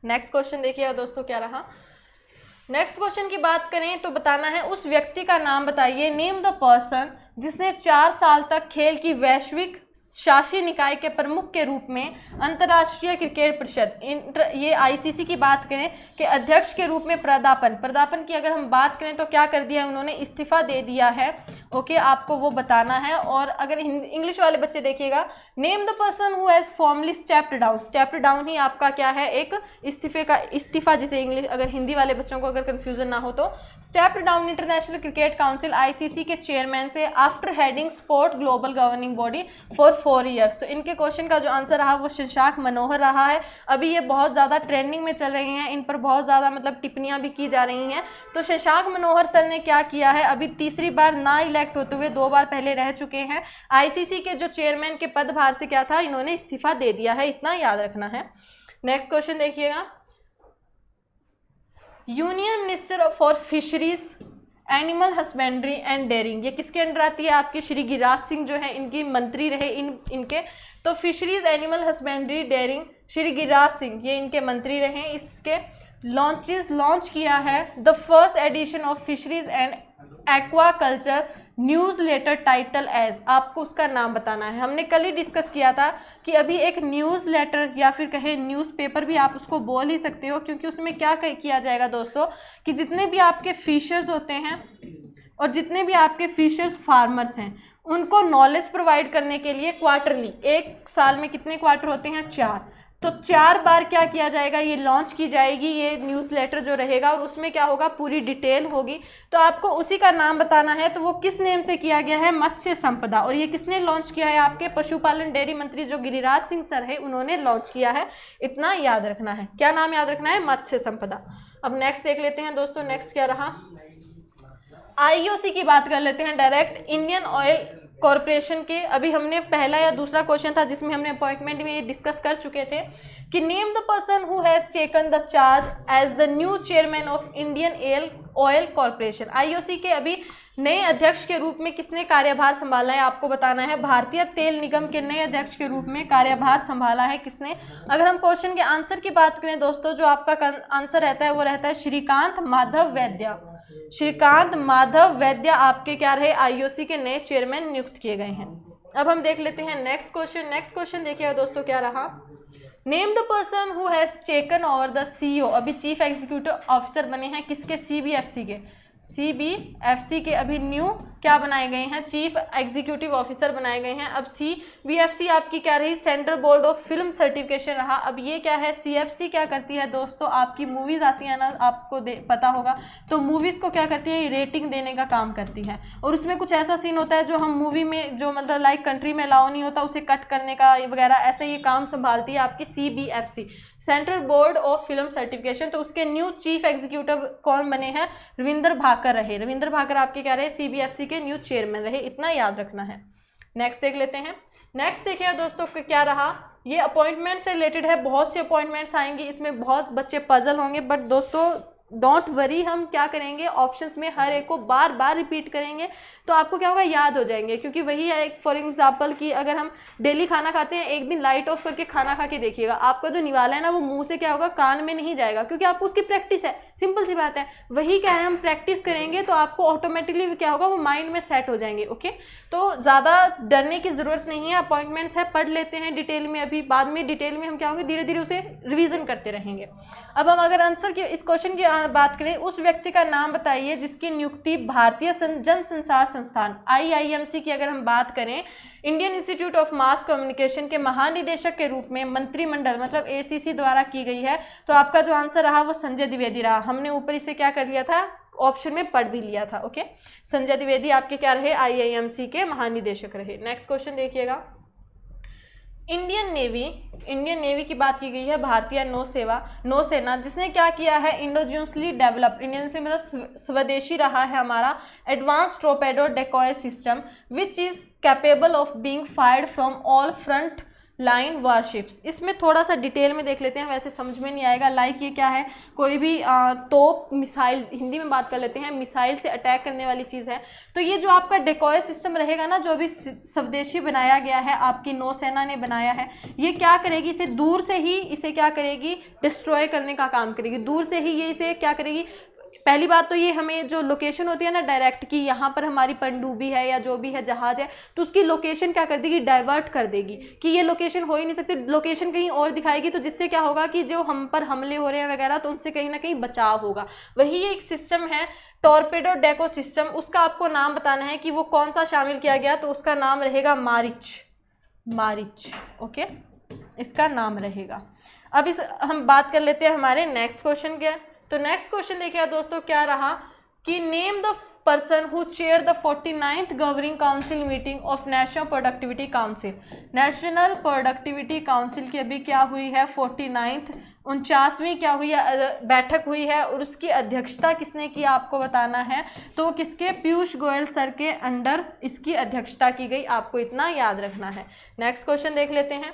नेक्स्ट क्वेश्चन देखिएगा दोस्तों, क्या रहा। नेक्स्ट क्वेश्चन की बात करें तो बताना है उस व्यक्ति का नाम बताइए, नेम द पर्सन जिसने 4 साल तक खेल की वैश्विक शासी निकाय के प्रमुख के रूप में अंतर्राष्ट्रीय क्रिकेट परिषद ये आईसीसी की बात करें कि अध्यक्ष के रूप में प्रदापन की अगर हम बात करें तो क्या कर दिया है उन्होंने, इस्तीफा दे दिया है। ओके, आपको वो बताना है। और अगर इंग्लिश वाले बच्चे देखिएगा, name the person who has formally stepped down ही आपका क्या है, एक इस्तीफा जिसे इंग्लिश अगर हिंदी वाले बच्चों को अगर कंफ्यूजन ना हो तो, stepped down international Cricket council ICC के चेयरमैन से after heading sport global governing body for 4 years. तो इनके क्वेश्चन का जो आंसर रहा वो शशांक मनोहर रहा है। अभी ये बहुत ज़्यादा ट्रेंडिंग में चल रहे हैं, इन पर बहुत ज़्यादा मतलब टिप्पणियां भी की जा रही हैं। तो शशांक मनोहर सर ने क्या किया है, अभी तीसरी बार ना इलेक्ट होते हुए 2 बार पहले रह चुके हैं। आईसीसी के जो चेयरमैन के पदभार से क्या था, इन्होंने इस्तीफा दे दिया है, इतना याद रखना है। नेक्स्ट क्वेश्चन देखिएगा, union minister for fisheries animal husbandry and dairying, ये किसके अंडर आती है, आपके श्री गिरिराज सिंह जो है इनकी मंत्री रहे इनके। तो fisheries animal husbandry dairying Shri Giriraj Singh ये इनके मंत्री रहे। इसके लॉन्च किया है the first edition of fisheries and aquaculture newsletter title as, आपको उसका नाम बताना है। हमने कल ही डिस्कस किया था कि अभी एक न्यूज़ लेटर या फिर कहें न्यूज़पेपर भी आप उसको बोल ही सकते हो, क्योंकि उसमें क्या किया जाएगा दोस्तों कि जितने भी आपके फिशर्स होते हैं और जितने भी आपके फिशर्स फार्मर्स हैं उनको नॉलेज प्रोवाइड करने के लिए क्वार्टरली, एक साल में कितने क्वार्टर होते हैं, 4, तो 4 बार क्या किया जाएगा, ये लॉन्च की जाएगी ये न्यूज़ लेटर जो रहेगा, और उसमें क्या होगा, पूरी डिटेल होगी। तो आपको उसी का नाम बताना है। तो वो किस नेम से किया गया है, मत्स्य संपदा। और ये किसने लॉन्च किया है, आपके पशुपालन डेयरी मंत्री जो गिरिराज सिंह सर है उन्होंने लॉन्च किया है, इतना याद रखना है। क्या नाम याद रखना है, मत्स्य संपदा। अब नेक्स्ट देख लेते हैं दोस्तों, नेक्स्ट क्या रहा, आईओसी की बात कर लेते हैं, डायरेक्ट इंडियन ऑयल कॉरपोरेशन के। अभी हमने पहला या दूसरा क्वेश्चन था जिसमें हमने अपॉइंटमेंट में ये डिस्कस कर चुके थे कि name the person who has taken the charge as the new chairman of Indian Oil Corporation. IOC के अभी नए अध्यक्ष के रूप में किसने कार्यभार संभाला है, आपको बताना है। भारतीय तेल निगम के नए अध्यक्ष के रूप में कार्यभार संभाला है किसने। अगर हम क्वेश्चन के आंसर की बात करें दोस्तों, जो आपका आंसर रहता है वो रहता है श्रीकांत माधव वैद्य। श्रीकांत माधव वैद्य आपके क्या रहे, आईओसी के नए चेयरमैन नियुक्त किए गए हैं। अब हम देख लेते हैं नेक्स्ट क्वेश्चन। नेक्स्ट क्वेश्चन देखिएगा दोस्तों, क्या रहा, name the person who has taken over the CEO. अभी चीफ एग्जीक्यूटिव ऑफिसर बने हैं किसके, सीबीएफसी के। सीबीएफसी के अभी न्यू क्या बनाए गए हैं, चीफ एग्जीक्यूटिव ऑफिसर बनाए गए हैं। अब सीबीएफसी आपकी क्या रही, central board of film certification रहा। अब ये क्या है, सीएफसी क्या करती है दोस्तों, आपकी मूवीज़ आती है ना, आपको पता होगा, तो मूवीज़ को क्या करती है, रेटिंग देने का काम करती है। और उसमें कुछ ऐसा सीन होता है जो हम मूवी में जो मतलब लाइक कंट्री में अलाउ नहीं होता, उसे कट करने का वगैरह, ऐसे ये काम संभालती है आपकी CBFC, central board of film certification. तो उसके न्यू चीफ एग्जीक्यूटिव कौन बने हैं, रविंद्र भाकर रहे। रविंद्र भाकर आपके क्या रहे, सीबीएफसी के न्यू चेयरमैन रहे, इतना याद रखना है। नेक्स्ट देख लेते हैं। नेक्स्ट देखिए दोस्तों, क्या रहा, ये अपॉइंटमेंट से रिलेटेड है, बहुत से अपॉइंटमेंट्स आएंगे, इसमें बहुत बच्चे पजल होंगे, बट दोस्तों डोंट वरी, हम क्या करेंगे ऑप्शंस में हर एक को बार बार रिपीट करेंगे तो आपको क्या होगा, याद हो जाएंगे। क्योंकि वही है एक फॉर एग्जाम्पल कि अगर हम डेली खाना खाते हैं, एक दिन लाइट ऑफ करके खाना खा के देखिएगा, आपका जो निवाला है ना वो मुंह से क्या होगा, कान में नहीं जाएगा, क्योंकि आपको उसकी प्रैक्टिस है। सिंपल सी बात है। वही क्या है, हम प्रैक्टिस करेंगे तो आपको ऑटोमेटिकली क्या होगा, वो माइंड में सेट हो जाएंगे। ओके, तो ज़्यादा डरने की ज़रूरत नहीं है। अपॉइंटमेंट्स है, पढ़ लेते हैं डिटेल में, अभी बाद में डिटेल में हम क्या होंगे, धीरे धीरे उसे रिवीजन करते रहेंगे। अब हम अगर आंसर की इस क्वेश्चन की बात करें, उस व्यक्ति का नाम बताइए जिसकी नियुक्ति भारतीय जनसंचार संस्थान IIMC की अगर हम बात करें, Indian institute of mass communication के महानिदेशक के रूप में मंत्रिमंडल मतलब ACC द्वारा की गई है। तो आपका जो आंसर रहा वो संजय द्विवेदी रहा। हमने ऊपर इसे क्या कर लिया था, ऑप्शन में पढ़ भी लिया था। ओके, संजय द्विवेदी आपके क्या रहे, IIMC के महानिदेशक रहे। नेक्स्ट क्वेश्चन देखिएगा, इंडियन नेवी की बात की गई है, भारतीय नौसेना, जिसने क्या किया है, इंडोजिनसली डेवलप्ड, इंडियन से मतलब स्वदेशी रहा है हमारा, advance torpedo decoy system which is capable of being fired from all front line warships. इसमें थोड़ा सा डिटेल में देख लेते हैं, वैसे समझ में नहीं आएगा। लाइक ये क्या है, कोई भी तोप मिसाइल, हिंदी में बात कर लेते हैं, मिसाइल से अटैक करने वाली चीज़ है। तो ये जो आपका डेकॉय सिस्टम रहेगा ना, जो अभी स्वदेशी बनाया गया है, आपकी नौसेना ने बनाया है, ये क्या करेगी, इसे दूर से ही इसे क्या करेगी, डिस्ट्रॉय करने का काम करेगी। दूर से ही ये इसे क्या करेगी, पहली बात तो ये हमें जो लोकेशन होती है ना डायरेक्ट की, यहाँ पर हमारी पनडुब्बी है या जो भी है जहाज है, तो उसकी लोकेशन क्या कर देगी, डाइवर्ट कर देगी कि ये लोकेशन हो ही नहीं सकती, लोकेशन कहीं और दिखाएगी। तो जिससे क्या होगा कि जो हम पर हमले हो रहे हैं वगैरह, तो उनसे कहीं ना कहीं बचाव होगा। वही एक सिस्टम है टॉर्पेडो डेको सिस्टम, उसका आपको नाम बताना है कि वो कौन सा शामिल किया गया। तो उसका नाम रहेगा मारिच। ओके, इसका नाम रहेगा। अब हम बात कर लेते हैं हमारे नेक्स्ट क्वेश्चन के। तो नेक्स्ट क्वेश्चन देखिए दोस्तों, क्या रहा कि name the person who chair the 49th governing council meeting of national productivity council. National productivity council की अभी क्या हुई है, 49वीं क्या हुई है, बैठक हुई है, और उसकी अध्यक्षता किसने की आपको बताना है। तो किसके, पीयूष गोयल सर के अंडर इसकी अध्यक्षता की गई, आपको इतना याद रखना है। नेक्स्ट क्वेश्चन देख लेते हैं।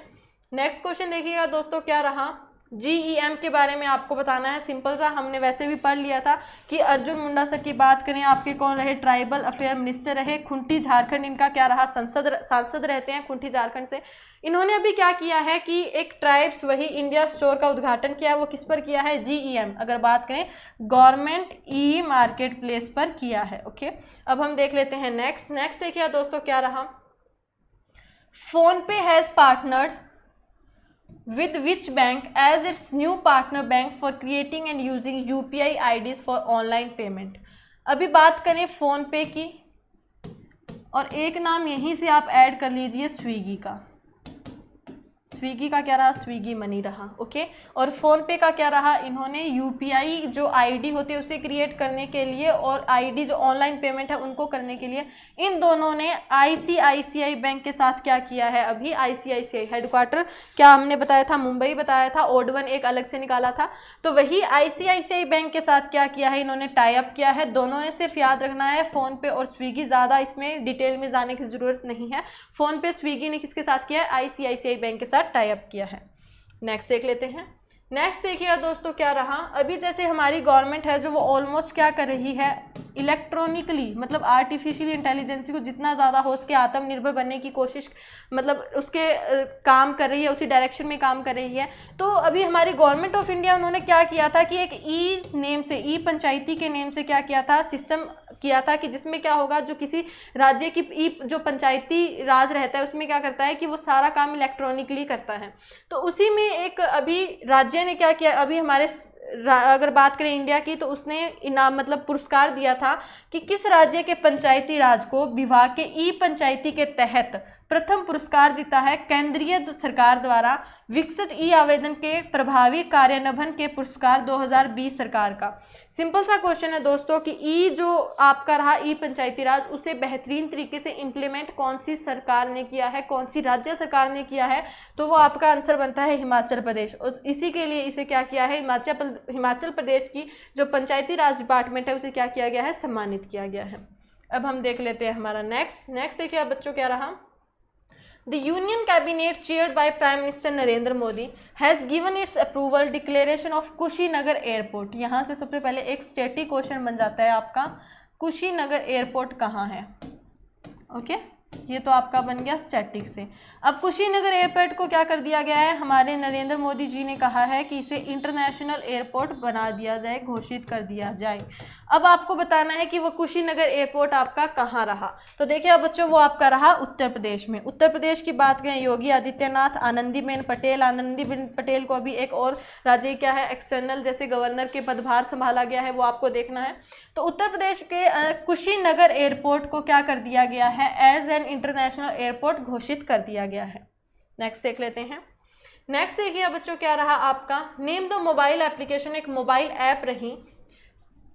नेक्स्ट क्वेश्चन देखिएगा दोस्तों, क्या रहा, GEM के बारे में आपको बताना है। सिंपल सा, हमने वैसे भी पढ़ लिया था कि अर्जुन मुंडा सर की बात करें, आपके कौन रहे, ट्राइबल अफेयर मिनिस्टर रहे। खुंटी झारखंड इनका क्या रहा, सांसद रहते हैं खुंटी झारखंड से। इन्होंने अभी क्या किया है कि एक ट्राइब्स वही इंडिया स्टोर का उद्घाटन किया, वो किस पर किया है, GEM अगर बात करें गवर्नमेंट ई मार्केट प्लेस पर किया है। ओके, अब हम देख लेते हैं नेक्स्ट देखिए दोस्तों, क्या रहा, फोन पे has partnered with which bank as its new partner bank for creating and using UPI IDs for online payment। अभी बात करें फ़ोन पे की, और एक नाम यहीं से आप ऐड कर लीजिए स्विगी का। स्विगी का क्या रहा, स्विगी मनी रहा। ओके, और फ़ोन पे का क्या रहा, इन्होंने UPI जो ID होती है उसे क्रिएट करने के लिए और ID जो ऑनलाइन पेमेंट है उनको करने के लिए इन दोनों ने ICICI बैंक के साथ क्या किया है। अभी ICICI हेडक्वार्टर क्या हमने बताया था, मुंबई बताया था, ओड वन एक अलग से निकाला था। तो वही ICICI बैंक के साथ क्या किया है, इन्होंने टाई अप किया है। दोनों ने सिर्फ याद रखना है फ़ोन पे और स्विगी, ज़्यादा इसमें डिटेल में जाने की ज़रूरत नहीं है। फ़ोन पे स्विगी ने किसके साथ किया है, ICICI बैंक के साथ टाई अप किया है। नेक्स्ट देख लेते हैं। नेक्स्ट देखिएगा दोस्तों, क्या रहा, अभी जैसे हमारी गवर्नमेंट है जो वो ऑलमोस्ट क्या कर रही है, इलेक्ट्रॉनिकली मतलब आर्टिफिशियल इंटेलिजेंस को जितना ज़्यादा हो सके आत्मनिर्भर बनने की कोशिश, मतलब उसके काम कर रही है, उसी डायरेक्शन में काम कर रही है। तो अभी हमारी गवर्नमेंट ऑफ इंडिया उन्होंने क्या किया था कि एक ई पंचायती के नेम से क्या किया था, सिस्टम किया था कि जिसमें क्या होगा, जो किसी राज्य की जो पंचायती राज रहता है उसमें क्या करता है कि वो सारा काम इलेक्ट्रॉनिकली करता है। तो उसी में एक अभी राज्य ने क्या किया, अभी हमारे अगर बात करें इंडिया की, तो उसने इनाम मतलब पुरस्कार दिया था कि किस राज्य के पंचायती राज को विभाग के ई पंचायती के तहत प्रथम पुरस्कार जीता है केंद्रीय सरकार द्वारा विकसित ई आवेदन के प्रभावी कार्यान्वयन के पुरस्कार 2020 सरकार का। सिंपल सा क्वेश्चन है दोस्तों कि ई जो आपका रहा ई पंचायती राज, उसे बेहतरीन तरीके से इम्प्लीमेंट कौन सी सरकार ने किया है, कौन सी राज्य सरकार ने किया है, तो वो आपका आंसर बनता है हिमाचल प्रदेश। और इसी के लिए इसे क्या किया है, हिमाचल प्रदेश की जो पंचायती राज डिपार्टमेंट है उसे क्या किया गया है, सम्मानित किया गया है। अब हम देख लेते हैं हमारा नेक्स्ट देखिए अब बच्चों क्या रहा, The Union Cabinet chaired by Prime Minister Narendra Modi has given its approval declaration of Kushinagar airport. यहाँ से सबसे पहले एक स्टैटिक क्वेश्चन बन जाता है आपका, कुशीनगर एयरपोर्ट कहाँ है। ओके, ये तो आपका बन गया स्टैटिक से। अब कुशीनगर एयरपोर्ट को क्या कर दिया गया है, हमारे नरेंद्र मोदी जी ने कहा है कि इसे इंटरनेशनल एयरपोर्ट बना दिया जाए, घोषित कर दिया जाए। अब आपको बताना है कि वो कुशीनगर एयरपोर्ट आपका कहाँ रहा। तो देखिए अब बच्चों, वो आपका रहा उत्तर प्रदेश में। उत्तर प्रदेश की बात करें, योगी आदित्यनाथ, आनंदीबेन पटेल, आनंदीबेन पटेल को अभी एक और राज्य क्या है, एक्सटर्नल जैसे गवर्नर के पदभार संभाला गया है, वो आपको देखना है। तो उत्तर प्रदेश के कुशीनगर एयरपोर्ट को क्या कर दिया गया है, एज एन इंटरनेशनल एयरपोर्ट घोषित कर दिया गया है। नेक्स्ट देख लेते हैं। नेक्स्ट देखिए बच्चों, क्या रहा आपका, नेम द मोबाइल एप्लीकेशन, एक मोबाइल ऐप रही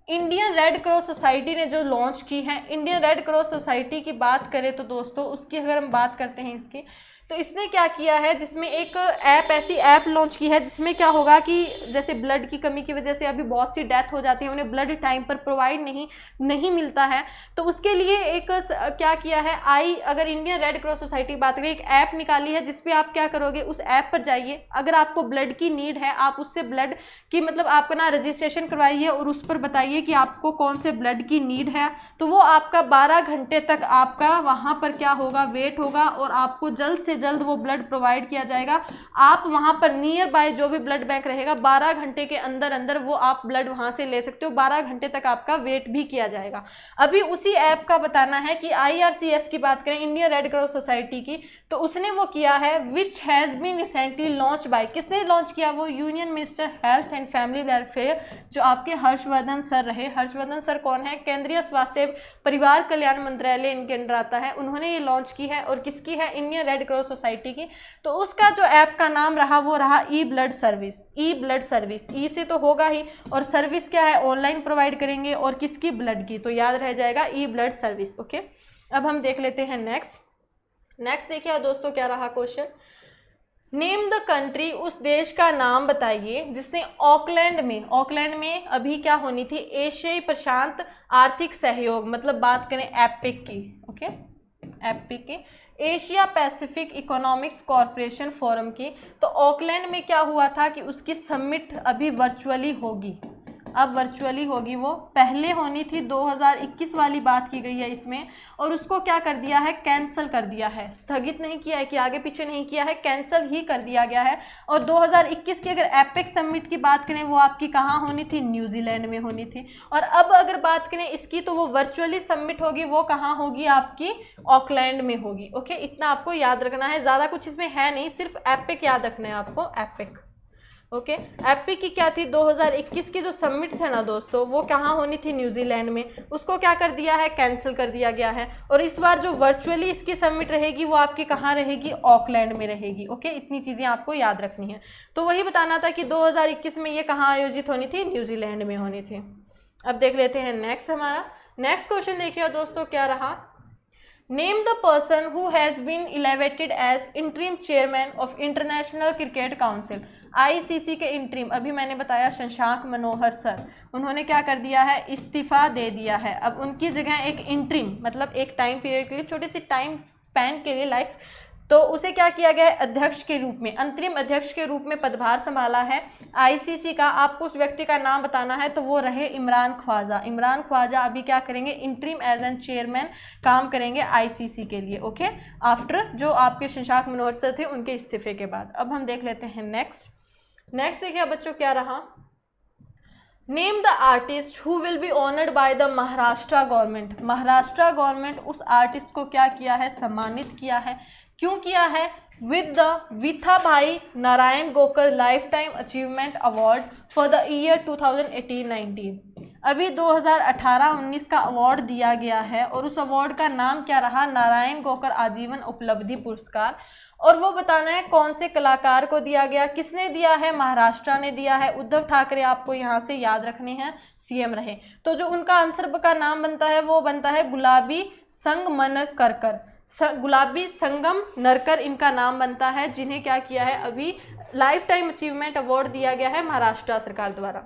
इंडियन रेड क्रॉस सोसाइटी ने जो लॉन्च की है। इंडियन रेड क्रॉस सोसाइटी की बात करें तो दोस्तों, उसकी अगर हम बात करते हैं इसकी, तो इसने क्या किया है, जिसमें एक ऐप, ऐसी ऐप लॉन्च की है जिसमें क्या होगा कि जैसे ब्लड की कमी की वजह से अभी बहुत सी डेथ हो जाती है, उन्हें ब्लड टाइम पर प्रोवाइड नहीं मिलता है, तो उसके लिए एक क्या किया है, अगर इंडियन रेड क्रॉस सोसाइटी की बात करें, एक ऐप निकाली है जिसपे आप क्या करोगे, उस ऐप पर जाइए, अगर आपको ब्लड की नीड है आप उससे ब्लड की मतलब आपका ना रजिस्ट्रेशन करवाइए और उस पर बताइए कि आपको कौन से ब्लड की नीड है, तो वो आपका 12 घंटे तक आपका वहाँ पर क्या होगा, वेट होगा और आपको जल्द से जल्द वो ब्लड प्रोवाइड किया जाएगा। आप वहां पर नियर बाय जो भी ब्लड बैंक रहेगा 12 घंटे के अंदर अंदर वो आप ब्लड वहां से ले सकते हो, 12 घंटे तक आपका वेट भी किया जाएगा। अभी उसी ऐप का बताना है कि IRCS की बात करें, इंडियन रेड क्रॉस सोसाइटी की, तो उसने वो किया है which has been recently launch by, किसने लॉन्च किया, वो union minister health and family welfare जो आपके हर्षवर्धन सर रहे। हर्षवर्धन सर कौन है, केंद्रीय स्वास्थ्य परिवार कल्याण मंत्रालय इनके अंडर आता है, उन्होंने ये लॉन्च की है और किसकी है, इंडियन रेड क्रॉस सोसाइटी की। तो उसका जो ऐप का नाम रहा वो रहा ई ब्लड सर्विस। ई ब्लड सर्विस, ई से तो होगा ही और सर्विस क्या है, ऑनलाइन प्रोवाइड करेंगे और किसकी, ब्लड की, तो याद रह जाएगा ई ब्लड सर्विस। ओके, अब हम देख लेते हैं नेक्स्ट देखिए दोस्तों, क्या रहा क्वेश्चन, नेम द कंट्री, उस देश का नाम बताइए जिसने ऑकलैंड में अभी क्या होनी थी, एशियाई प्रशांत आर्थिक सहयोग, मतलब बात करें एपिक की, ओके, एपिक की, Asia Pacific economics corporation forum की। तो ऑकलैंड में क्या हुआ था कि उसकी समिट अभी वर्चुअली होगी, अब वर्चुअली होगी, वो पहले होनी थी 2021 वाली बात की गई है इसमें, और उसको क्या कर दिया है, कैंसिल कर दिया है, स्थगित नहीं किया है कि आगे पीछे नहीं किया है, कैंसिल ही कर दिया गया है। और 2021 की अगर एपेक समिट की बात करें, वो आपकी कहाँ होनी थी, न्यूजीलैंड में होनी थी। और अब अगर बात करें इसकी, तो वो वर्चुअली समिट होगी, वो कहाँ होगी, आपकी ऑकलैंड में होगी। ओके, इतना आपको याद रखना है, ज़्यादा कुछ इसमें है नहीं, सिर्फ एपेक याद रखना है आपको, एपेक। ओके, एपिक की क्या थी, 2021 की जो समिट थे ना दोस्तों, वो कहाँ होनी थी, न्यूजीलैंड में, उसको क्या कर दिया है, कैंसिल कर दिया गया है। और इस बार जो वर्चुअली इसकी समिट रहेगी वो आपकी कहाँ रहेगी, ऑकलैंड में रहेगी। ओके, इतनी चीज़ें आपको याद रखनी है। तो वही बताना था कि 2021 में ये कहाँ आयोजित होनी थी, न्यूजीलैंड में होनी थी। अब देख लेते हैं हमारा नेक्स्ट क्वेश्चन। देखिए दोस्तों, क्या रहा, name the person who has been elevated as interim chairman of International Cricket Council, ICC के इंटरिम, अभी मैंने बताया शशांक मनोहर सर, उन्होंने क्या कर दिया है, इस्तीफा दे दिया है। अब उनकी जगह एक इंटरिम, मतलब एक टाइम पीरियड के लिए, छोटी सी टाइम स्पैन के लिए लाइफ, तो उसे क्या किया गया है, अध्यक्ष के रूप में, अंतरिम अध्यक्ष के रूप में पदभार संभाला है ICC का। आपको उस व्यक्ति का नाम बताना है, तो वो रहे इमरान ख्वाजा। इमरान ख्वाजा अभी क्या करेंगे, इंटरिम एज एन चेयरमैन काम करेंगे ICC के लिए। ओके, आफ्टर जो आपके शशांक मनोहर सर थे उनके इस्तीफे के बाद। अब हम देख लेते हैं नेक्स्ट देखिए बच्चों, क्या रहा, name the artist who will be honoured by the Maharashtra government. Maharashtra government उस आर्टिस्ट को क्या किया है, सम्मानित किया है। क्यों किया है, with the Vithabhai Narayan Gokar lifetime achievement award for the year 2018-19। अभी 2018-19 का अवार्ड दिया गया है और उस अवार्ड का नाम क्या रहा, नारायण गोकर आजीवन उपलब्धि पुरस्कार। और वो बताना है कौन से कलाकार को दिया गया, किसने दिया है, महाराष्ट्र ने दिया है। उद्धव ठाकरे आपको यहाँ से याद रखने हैं, CM रहे। तो जो उनका आंसर का नाम बनता है वो बनता है गुलाबी गुलाबी संगम नरकर इनका नाम बनता है, जिन्हें क्या किया है, अभी लाइफ टाइम अचीवमेंट अवार्ड दिया गया है महाराष्ट्र सरकार द्वारा।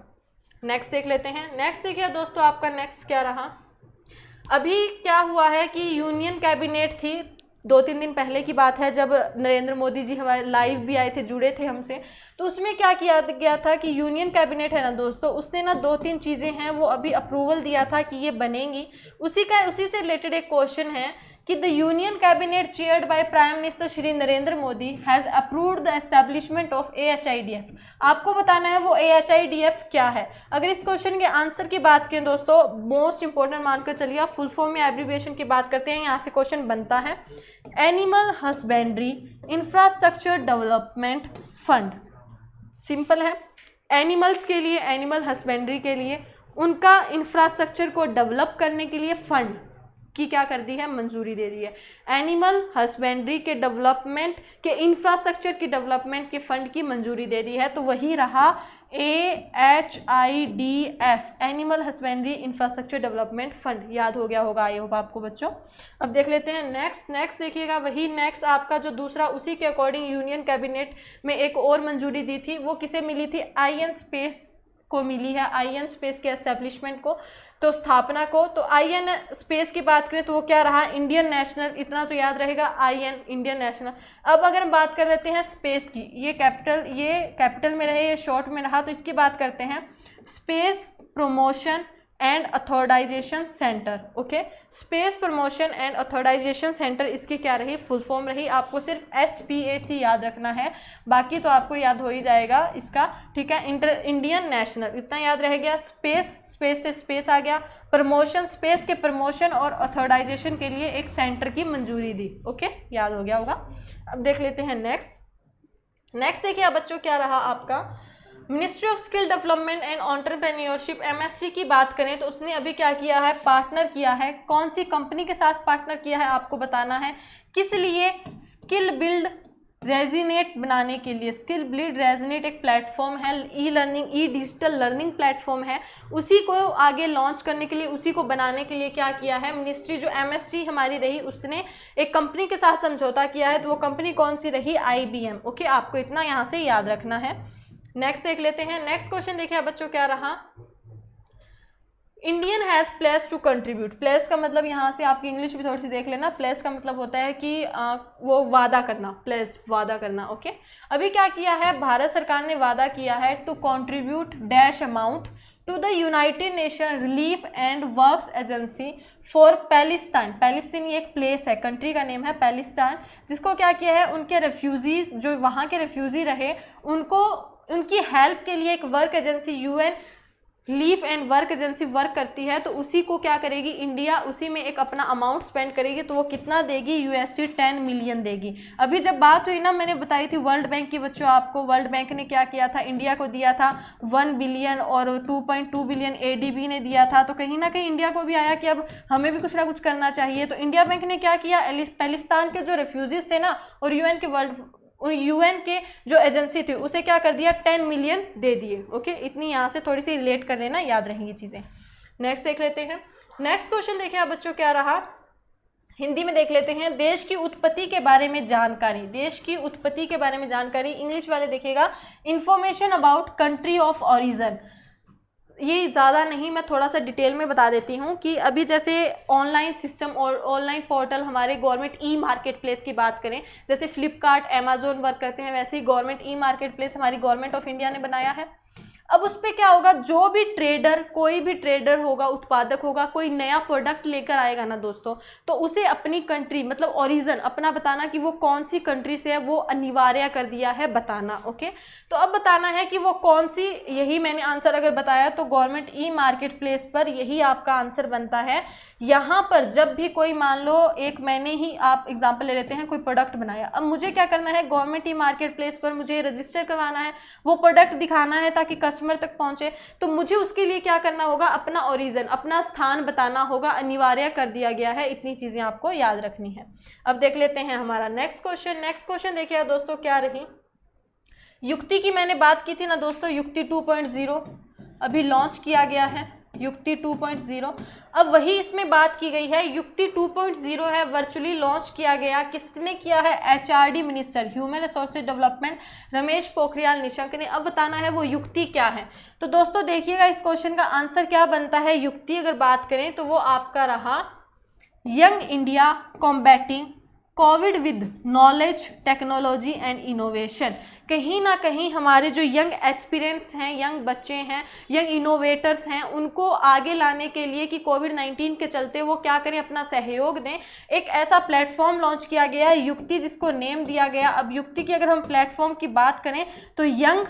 नेक्स्ट देख लेते हैं। नेक्स्ट देखिए दोस्तों, आपका नेक्स्ट क्या रहा, अभी क्या हुआ है कि यूनियन कैबिनेट थी 2-3 दिन पहले की बात है जब नरेंद्र मोदी जी हमारे लाइव भी आए थे, जुड़े थे हमसे। तो उसमें क्या किया गया था कि यूनियन कैबिनेट है ना दोस्तों, उसने ना 2-3 चीज़ें हैं वो अभी अप्रूवल दिया था कि ये बनेंगी। उसी से रिलेटेड एक क्वेश्चन है कि the union cabinet chaired by prime minister Shri Narendra Modi has approved the establishment of AHIDF। आपको बताना है वो AHIDF क्या है। अगर इस क्वेश्चन के आंसर की बात करें दोस्तों, मोस्ट इंपॉर्टेंट मानकर चलिए, फुल फॉर्म में एब्रीविएशन की बात करते हैं, यहाँ से क्वेश्चन बनता है animal husbandry infrastructure development fund. Simple है, एनिमल्स के लिए, एनिमल हस्बेंड्री के लिए उनका इंफ्रास्ट्रक्चर को डेवलप करने के लिए फंड की क्या कर दी है, मंजूरी दे दी है। एनिमल हस्बेंड्री के डेवलपमेंट के इंफ्रास्ट्रक्चर की डेवलपमेंट के फंड की मंजूरी दे दी है, तो वही रहा AHIDF, animal husbandry infrastructure development fund. याद हो गया होगा आई होप आपको बच्चों। अब देख लेते हैं नेक्स्ट देखिएगा, वही नेक्स्ट आपका जो दूसरा, उसी के अकॉर्डिंग यूनियन कैबिनेट में एक और मंजूरी दी थी, वो किसे मिली थी, IN स्पेस को मिली है, IN स्पेस के एस्टेब्लिशमेंट को, तो स्थापना को। तो IN स्पेस की बात करें तो वो क्या रहा, इंडियन नेशनल, इतना तो याद रहेगा, IN इंडियन नेशनल। अब अगर हम बात कर लेते हैं स्पेस की, ये कैपिटल में रहे, ये शॉर्ट में रहा, तो इसकी बात करते हैं space promotion and authorisation centre. Okay, space promotion and authorisation centre, इसकी क्या रही, फुल फॉर्म रही। आपको सिर्फ SPAC याद रखना है, बाकी तो आपको याद हो ही जाएगा इसका, ठीक है। इंडियन नेशनल, इतना याद रह गया। स्पेस से स्पेस आ गया, प्रमोशन, स्पेस के प्रमोशन और अथॉराइजेशन के लिए एक सेंटर की मंजूरी दी। ओके, याद हो गया होगा। अब देख लेते हैं नेक्स्ट देखिए बच्चों, क्या रहा आपका, ministry of skill development and entrepreneurship, MSC की बात करें तो उसने अभी क्या किया है, पार्टनर किया है। कौन सी कंपनी के साथ पार्टनर किया है आपको बताना है, किस लिए, स्किल बिल्ड रेजिनेट बनाने के लिए। स्किल बिल्ड रेजिनेट एक प्लेटफॉर्म है, डिजिटल लर्निंग प्लेटफॉर्म है, उसी को आगे लॉन्च करने के लिए, उसी को बनाने के लिए क्या किया है, मिनिस्ट्री जो MSC हमारी रही उसने एक कंपनी के साथ समझौता किया है। तो वो कंपनी कौन सी रही, IBM। ओके, आपको इतना यहाँ से याद रखना है। नेक्स्ट देख लेते हैं, नेक्स्ट क्वेश्चन देखिए बच्चों, क्या रहा, Indian has place to contribute. Place का मतलब यहाँ से आपकी इंग्लिश भी थोड़ी सी देख लेना, प्लेस का मतलब होता है कि वो वादा करना, प्लेस वादा करना। ओके, अभी क्या किया है, भारत सरकार ने वादा किया है to contribute dash amount to the United Nation relief and works agency for Palestine. Palestine ये एक प्लेस है, कंट्री का नेम है पैलेस्टाइन, जिसको क्या किया है, उनके रेफ्यूजीज, जो वहाँ के रेफ्यूजी रहे, उनको उनकी हेल्प के लिए एक work agency, UN leaf and work agency work करती है। तो उसी को क्या करेगी इंडिया, उसी में एक अपना अमाउंट स्पेंड करेगी। तो वो कितना देगी, USD 10 मिलियन देगी। अभी जब बात हुई ना, मैंने बताई थी वर्ल्ड बैंक की बच्चों आपको, वर्ल्ड बैंक ने क्या किया था, इंडिया को दिया था 1 बिलियन और 2.2 बिलियन ADB ने दिया था। तो कहीं ना कहीं इंडिया को भी आया कि अब हमें भी कुछ ना कुछ करना चाहिए। तो इंडिया बैंक ने क्या किया, पैलेस्टाइन के जो रेफ्यूजीज थे ना, और UN के जो एजेंसी थी उसे क्या कर दिया, 10 मिलियन दे दिए। ओके, इतनी यहाँ से थोड़ी सी रिलेट कर देना, याद रहेंगी चीज़ें। नेक्स्ट देख लेते हैं, नेक्स्ट क्वेश्चन देखिए आप बच्चों, क्या रहा, हिंदी में देख लेते हैं, देश की उत्पत्ति के बारे में जानकारी। देश की उत्पत्ति के बारे में जानकारी, इंग्लिश वाले देखिएगा, information about country of origin. ये ज़्यादा नहीं, मैं थोड़ा सा डिटेल में बता देती हूँ कि अभी जैसे ऑनलाइन सिस्टम और ऑनलाइन पोर्टल हमारे गवर्नमेंट मार्केट प्लेस की बात करें, जैसे फ्लिपकार्ट, अमेजोन वर्क करते हैं, वैसे ही गवर्नमेंट मार्केट प्लेस हमारी गवर्नमेंट ऑफ इंडिया ने बनाया है। अब उस पर क्या होगा, जो भी ट्रेडर, कोई भी ट्रेडर होगा, उत्पादक होगा, कोई नया प्रोडक्ट लेकर आएगा ना दोस्तों, तो उसे अपनी कंट्री मतलब ओरिजिन अपना बताना कि वो कौन सी कंट्री से है, वो अनिवार्य कर दिया है बताना। ओके, तो अब बताना है कि वो कौन सी, यही मैंने आंसर अगर बताया तो गवर्नमेंट मार्केट प्लेस पर यही आपका आंसर बनता है। यहाँ पर जब भी कोई, मान लो एक मैंने ही, आप एग्जाम्पल ले लेते हैं, कोई प्रोडक्ट बनाया, अब मुझे क्या करना है, गवर्नमेंट मार्केट प्लेस पर मुझे रजिस्टर करवाना है, वो प्रोडक्ट दिखाना है ताकि कस्टमर तक पहुंचे। तो मुझे उसके लिए क्या करना होगा, अपना ओरिजिन, अपना स्थान बताना होगा, अनिवार्य कर दिया गया है। इतनी चीजें आपको याद रखनी है। अब देख लेते हैं हमारा नेक्स्ट क्वेश्चन देखिए दोस्तों, क्या रही, युक्ति की मैंने बात की थी ना दोस्तों, युक्ति 2.0 अभी लॉन्च किया गया है, युक्ति 2.0। अब वही इसमें बात की गई है, युक्ति 2.0 है, वर्चुअली लॉन्च किया गया। किसने किया है, HRD minister, human resources development, Ramesh Pokhriyal Nishank ने। अब बताना है वो युक्ति क्या है। तो दोस्तों देखिएगा, इस क्वेश्चन का आंसर क्या बनता है, युक्ति अगर बात करें तो वो आपका रहा, young India combating Covid with knowledge technology and innovation. कहीं ना कहीं हमारे जो यंग एस्पिरेंट्स हैं, यंग बच्चे हैं, यंग इनोवेटर्स हैं, उनको आगे लाने के लिए कि कोविड-19 के चलते वो क्या करें, अपना सहयोग दें। एक ऐसा प्लेटफॉर्म लॉन्च किया गया है युक्ति, जिसको नेम दिया गया। अब युक्ति की अगर हम प्लेटफॉर्म की बात करें तो यंग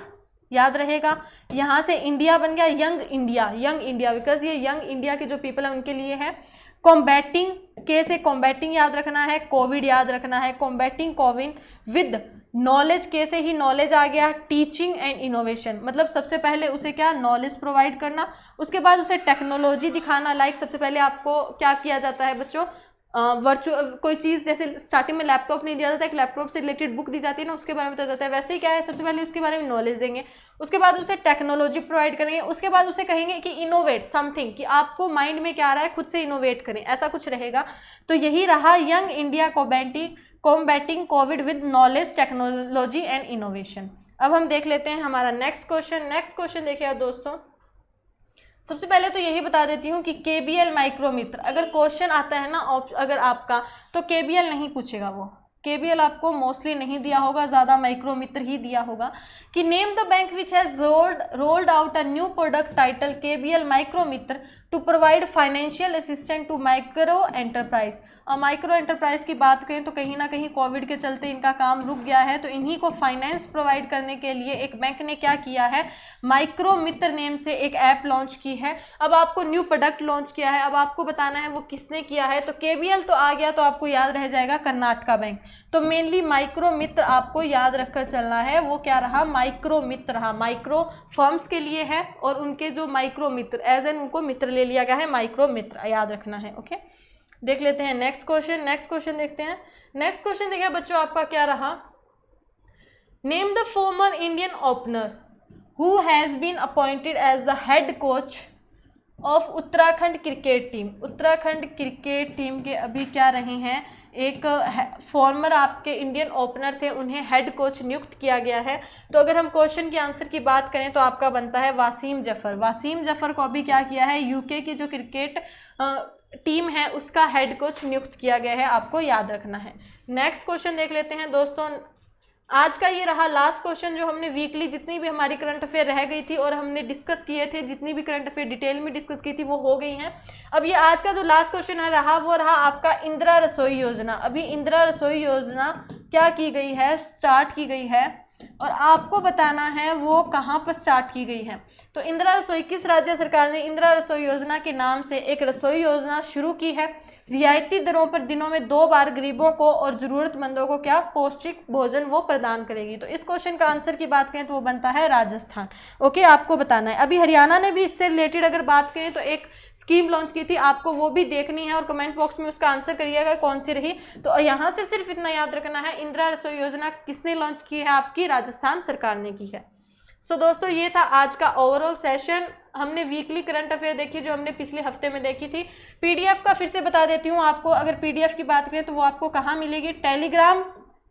याद रहेगा, यहाँ से इंडिया बन गया यंग इंडिया, बिकॉज ये यंग इंडिया के जो पीपल हैं उनके लिए है। कॉम्बैटिंग के से कॉम्बैटिंग याद रखना है, कोविड याद रखना है, कॉम्बैटिंग कोविड विद नॉलेज के से ही नॉलेज आ गया, टीचिंग एंड इनोवेशन, मतलब सबसे पहले उसे क्या नॉलेज प्रोवाइड करना, उसके बाद उसे टेक्नोलॉजी दिखाना। लाइक सबसे पहले आपको क्या किया जाता है बच्चों, वर्चुअल कोई चीज़, जैसे स्टार्टिंग में लैपटॉप नहीं दिया जाता है, एक लैपटॉप से रिलेटेड बुक दी जाती है ना, उसके बारे में बताया जाता है। वैसे ही क्या है, सबसे पहले उसके बारे में नॉलेज देंगे, उसके बाद उसे टेक्नोलॉजी प्रोवाइड करेंगे, उसके बाद उसे कहेंगे कि इनोवेट समथिंग, कि आपको माइंड में क्या आ रहा है खुद से इनोवेट करें, ऐसा कुछ रहेगा। तो यही रहा young India combating Covid with knowledge technology and innovation. अब हम देख लेते हैं हमारा नेक्स्ट क्वेश्चन देखिए दोस्तों। सबसे पहले तो यही बता देती हूँ कि केबीएल माइक्रोमित्र, अगर क्वेश्चन आता है ना अगर आपका, तो केबीएल नहीं पूछेगा, वो केबीएल आपको मोस्टली नहीं दिया होगा, ज़्यादा माइक्रोमित्र ही दिया होगा। कि name the bank which has rolled out a new product title KBL Micromitra to provide financial assistant to micro enterprise. और माइक्रो एंटरप्राइज की बात करें तो कहीं ना कहीं कोविड के चलते इनका काम रुक गया है, तो इन्हीं को फाइनेंस प्रोवाइड करने के लिए एक बैंक ने क्या किया है, माइक्रो मित्र नेम से एक ऐप लॉन्च की है। अब आपको न्यू प्रोडक्ट लॉन्च किया है, अब आपको बताना है वो किसने किया है। तो केबीएल तो आ गया, तो आपको याद रह जाएगा कर्नाटका बैंक। तो मेनली माइक्रो मित्र आपको याद रखकर चलना है, वो क्या रहा, माइक्रो मित्र रहा। माइक्रो फर्म्स के लिए है और उनके जो माइक्रो मित्र एज एन उनको मित्र ले लिया गया है, माइक्रो मित्र याद रखना है। ओके, देख लेते हैं नेक्स्ट क्वेश्चन देखते हैं। नेक्स्ट क्वेश्चन देखिए बच्चों, आपका क्या रहा, name the former Indian opener who has been appointed as the head coach of Uttarakhand cricket team. Uttarakhand cricket team के अभी क्या रहे हैं, एक फॉर्मर आपके इंडियन ओपनर थे, उन्हें हेड कोच नियुक्त किया गया है। तो अगर हम क्वेश्चन के आंसर की बात करें तो आपका बनता है वासीम जफर। वासीम जफर को अभी क्या किया है, यूके की जो क्रिकेट टीम है उसका हेड कोच नियुक्त किया गया है, आपको याद रखना है। नेक्स्ट क्वेश्चन देख लेते हैं दोस्तों। आज का ये रहा लास्ट क्वेश्चन, जो हमने वीकली जितनी भी हमारी करंट अफेयर रह गई थी और हमने डिस्कस किए थे, जितनी भी करंट अफेयर डिटेल में डिस्कस की थी वो हो गई हैं। अब ये आज का जो लास्ट क्वेश्चन है रहा, वो रहा आपका इंदिरा रसोई योजना। अभी इंदिरा रसोई योजना क्या की गई है, स्टार्ट की गई है, और आपको बताना है वो कहाँ पर स्टार्ट की गई है। तो इंदिरा रसोई, किस राज्य सरकार ने इंदिरा रसोई योजना के नाम से एक रसोई योजना शुरू की है। रियायती दरों पर दिनों में 2 बार गरीबों को और ज़रूरतमंदों को क्या पौष्टिक भोजन वो प्रदान करेगी। तो इस क्वेश्चन का आंसर की बात करें तो वो बनता है राजस्थान। ओके, आपको बताना है। अभी हरियाणा ने भी इससे रिलेटेड अगर बात करें तो एक स्कीम लॉन्च की थी, आपको वो भी देखनी है और कमेंट बॉक्स में उसका आंसर करिएगा कौन सी रही। तो यहाँ से सिर्फ इतना याद रखना है, इंदिरा रसोई योजना किसने लॉन्च की है, आपकी राजस्थान सरकार ने की है। सो दोस्तों, ये था आज का ओवरऑल सेशन। हमने वीकली करंट अफेयर देखी जो हमने पिछले हफ्ते में देखी थी। पीडीएफ का फिर से बता देती हूँ आपको, अगर पीडीएफ की बात करें तो वो आपको कहाँ मिलेगी, टेलीग्राम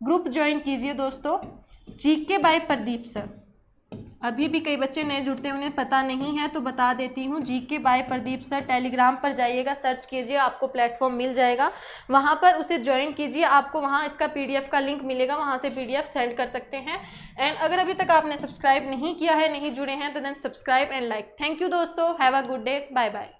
ग्रुप ज्वाइन कीजिए दोस्तों, जीके बाय प्रदीप सर। अभी भी कई बच्चे नए जुड़ते हैं, उन्हें पता नहीं है तो बता देती हूँ, GK by Pradeep sir Telegram पर जाइएगा, सर्च कीजिए, आपको प्लेटफॉर्म मिल जाएगा, वहाँ पर उसे ज्वाइन कीजिए, आपको वहाँ इसका पीडीएफ का लिंक मिलेगा, वहाँ से पीडीएफ सेंड कर सकते हैं। एंड अगर अभी तक आपने सब्सक्राइब नहीं किया है, नहीं जुड़े हैं, तो then subscribe and like. Thank you दोस्तों, have a good day, bye bye.